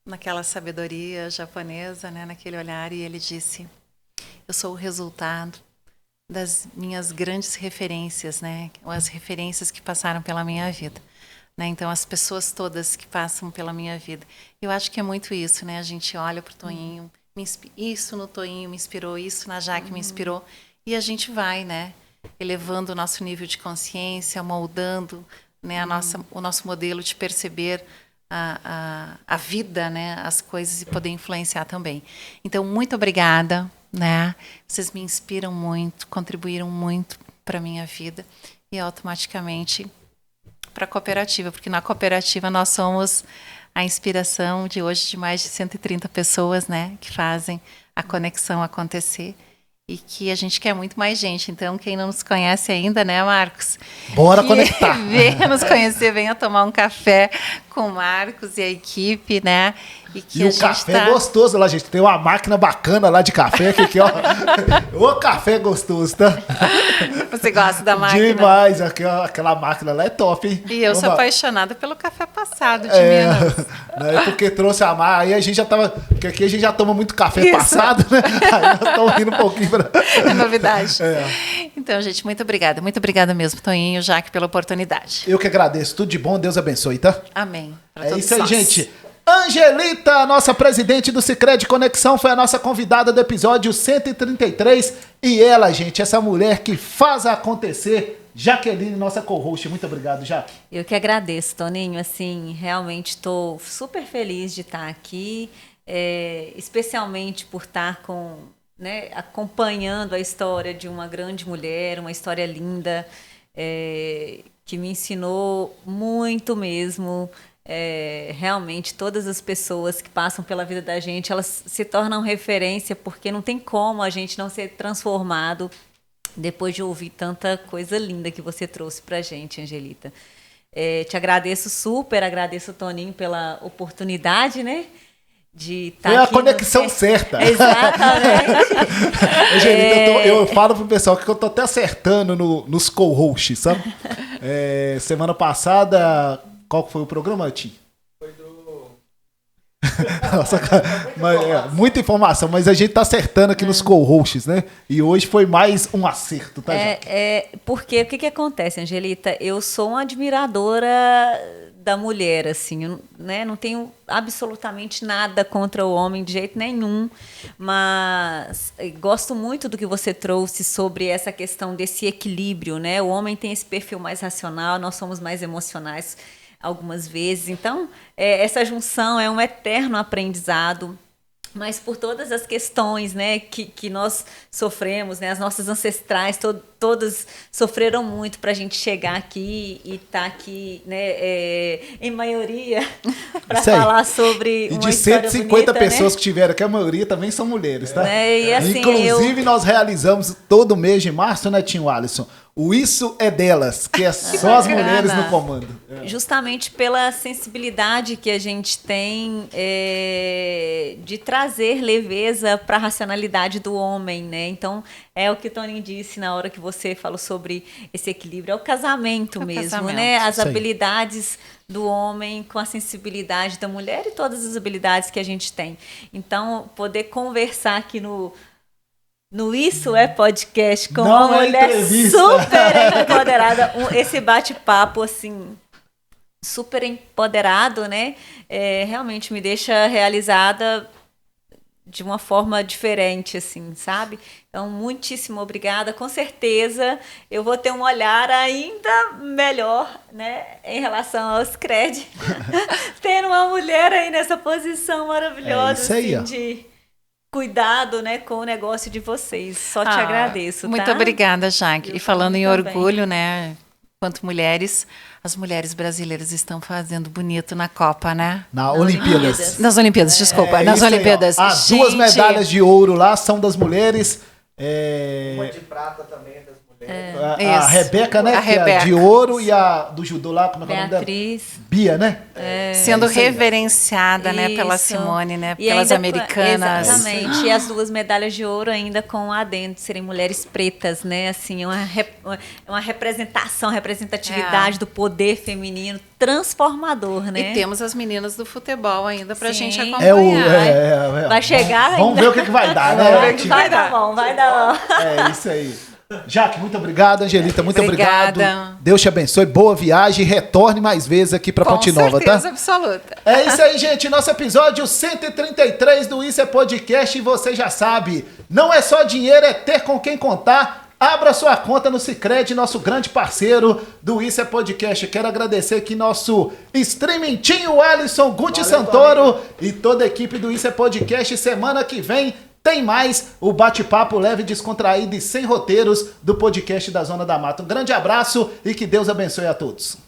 naquela sabedoria japonesa, né, naquele olhar, e ele disse, eu sou o resultado das minhas grandes referências, né, as referências que passaram pela minha vida. Né? Então, as pessoas todas que passam pela minha vida. Eu acho que é muito isso, né? A gente olha para o Toinho, isso no Toinho me inspirou, isso na Jaque me inspirou, e a gente vai, né? Elevando o nosso nível de consciência, moldando, né? O nosso modelo de perceber a vida, né? As coisas e poder influenciar também. Então, muito obrigada, né? Vocês me inspiram muito, contribuíram muito para a minha vida e automaticamente para a cooperativa, porque na cooperativa nós somos a inspiração de hoje de mais de 130 pessoas, né, que fazem a conexão acontecer e que a gente quer muito mais gente. Então, quem não nos conhece ainda, né, Marcos? Bora conectar. Venha nos conhecer, venha tomar um café com o Marcos e a equipe, né? E o café é gostoso lá, gente. Tem uma máquina bacana lá de café aqui, ó. O café é gostoso, tá? Você gosta da máquina? Demais. Aquela máquina lá é top, hein? E eu sou apaixonada pelo café passado de Minas. Né, porque trouxe a máquina. Aí a gente já tava... Porque aqui a gente já toma muito café passado, né? Aí nós estamos indo um pouquinho pra... É novidade. Então, gente, muito obrigada mesmo, Toinho, Jaque, pela oportunidade. Eu que agradeço. Tudo de bom. Deus abençoe, tá? Amém. É isso aí, gente. Angelita, nossa presidente do Sicredi Conexão, foi a nossa convidada do episódio 133. E ela, gente, essa mulher que faz acontecer, Jaqueline, nossa co-host. Muito obrigado, Jaque. Eu que agradeço, Toninho. Assim, realmente estou super feliz de estar aqui, especialmente por estar né, acompanhando a história de uma grande mulher, uma história linda, que me ensinou muito mesmo. Realmente todas as pessoas que passam pela vida da gente, elas se tornam referência, porque não tem como a gente não ser transformado depois de ouvir tanta coisa linda que você trouxe pra gente, Angelita. Te agradeço super, agradeço o Toninho pela oportunidade, né? De estar Foi a aqui conexão certa. Exatamente. Angelita, eu falo pro pessoal que eu tô até acertando nos co-hosts, sabe? Semana passada... Qual foi o programa, Tim? Foi do... Nossa, muita informação, mas a gente tá acertando aqui nos co-hosts, né? E hoje foi mais um acerto, tá, gente? Porque o que acontece, Angelita? Eu sou uma admiradora da mulher, assim, né? Não tenho absolutamente nada contra o homem de jeito nenhum, mas gosto muito do que você trouxe sobre essa questão desse equilíbrio, né? O homem tem esse perfil mais racional, nós somos mais emocionais algumas vezes. Então, essa junção é um eterno aprendizado, mas por todas as questões, né, que nós sofremos, né, as nossas ancestrais, todas sofreram muito para a gente chegar aqui e estar aqui, né, em maioria, para falar sobre uma história bonita. E de 150 pessoas, né? Que tiveram aqui, a maioria também são mulheres, tá? E assim, inclusive, nós realizamos todo mês de março, né, Tim Alisson? O Isso é Delas, que é só as mulheres no comando. Justamente pela sensibilidade que a gente tem de trazer leveza para a racionalidade do homem, né? Então, é o que o Toninho disse na hora que você falou sobre esse equilíbrio. É o casamento mesmo, né? As habilidades do homem com a sensibilidade da mulher e todas as habilidades que a gente tem. Então, poder conversar aqui no Isso é Podcast com uma mulher super empoderada, esse bate-papo assim super empoderado, né? Realmente me deixa realizada de uma forma diferente, assim, sabe? Então, muitíssimo obrigada. Com certeza eu vou ter um olhar ainda melhor, né, em relação ao Sicredi. Tendo uma mulher aí nessa posição maravilhosa, isso aí, assim, de cuidado, né, com o negócio de vocês. Só te agradeço, muito obrigada, Jaque. E falando em orgulho, né, quanto mulheres, as mulheres brasileiras estão fazendo bonito na Copa, né? Nas Olimpíadas. Nas Olimpíadas, desculpa. Nas Olimpíadas. Aí, as 2 medalhas de ouro lá são das mulheres. Uma de prata também é das mulheres. A Isso. Rebeca, né? A que é Rebeca. de ouro e a do judô lá, como é que é o nome dela? Beatriz. Bia, né? Sendo isso aí. reverenciada, né, pela Isso. Simone, né, E pelas ainda americanas. Exatamente. E as 2 medalhas de ouro ainda com o adendo de serem mulheres pretas, né? Assim, uma representatividade do poder feminino transformador, né? E temos as meninas do futebol ainda pra Sim. gente É acompanhar. Vai chegar Vamos ainda. ver o que vai dar, né? Vai dar bom, vai dar bom. É isso aí. Jaque, muito obrigado. Angelita, muito Obrigada. obrigado. Deus te abençoe. Boa viagem. Retorne mais vezes aqui pra Ponte Nova, tá? Com certeza absoluta. É isso aí, gente. Nosso episódio 133 do Isso é Podcast. E você já sabe, não é só dinheiro, é ter com quem contar. Abra sua conta no Sicredi, nosso grande parceiro do Isso é Podcast. Quero agradecer aqui nosso streaming Tinho Alisson, Guti Santoro e toda a equipe do Isso é Podcast. Semana que vem tem mais o bate-papo leve, descontraído e sem roteiros do podcast da Zona da Mata. Um grande abraço e que Deus abençoe a todos.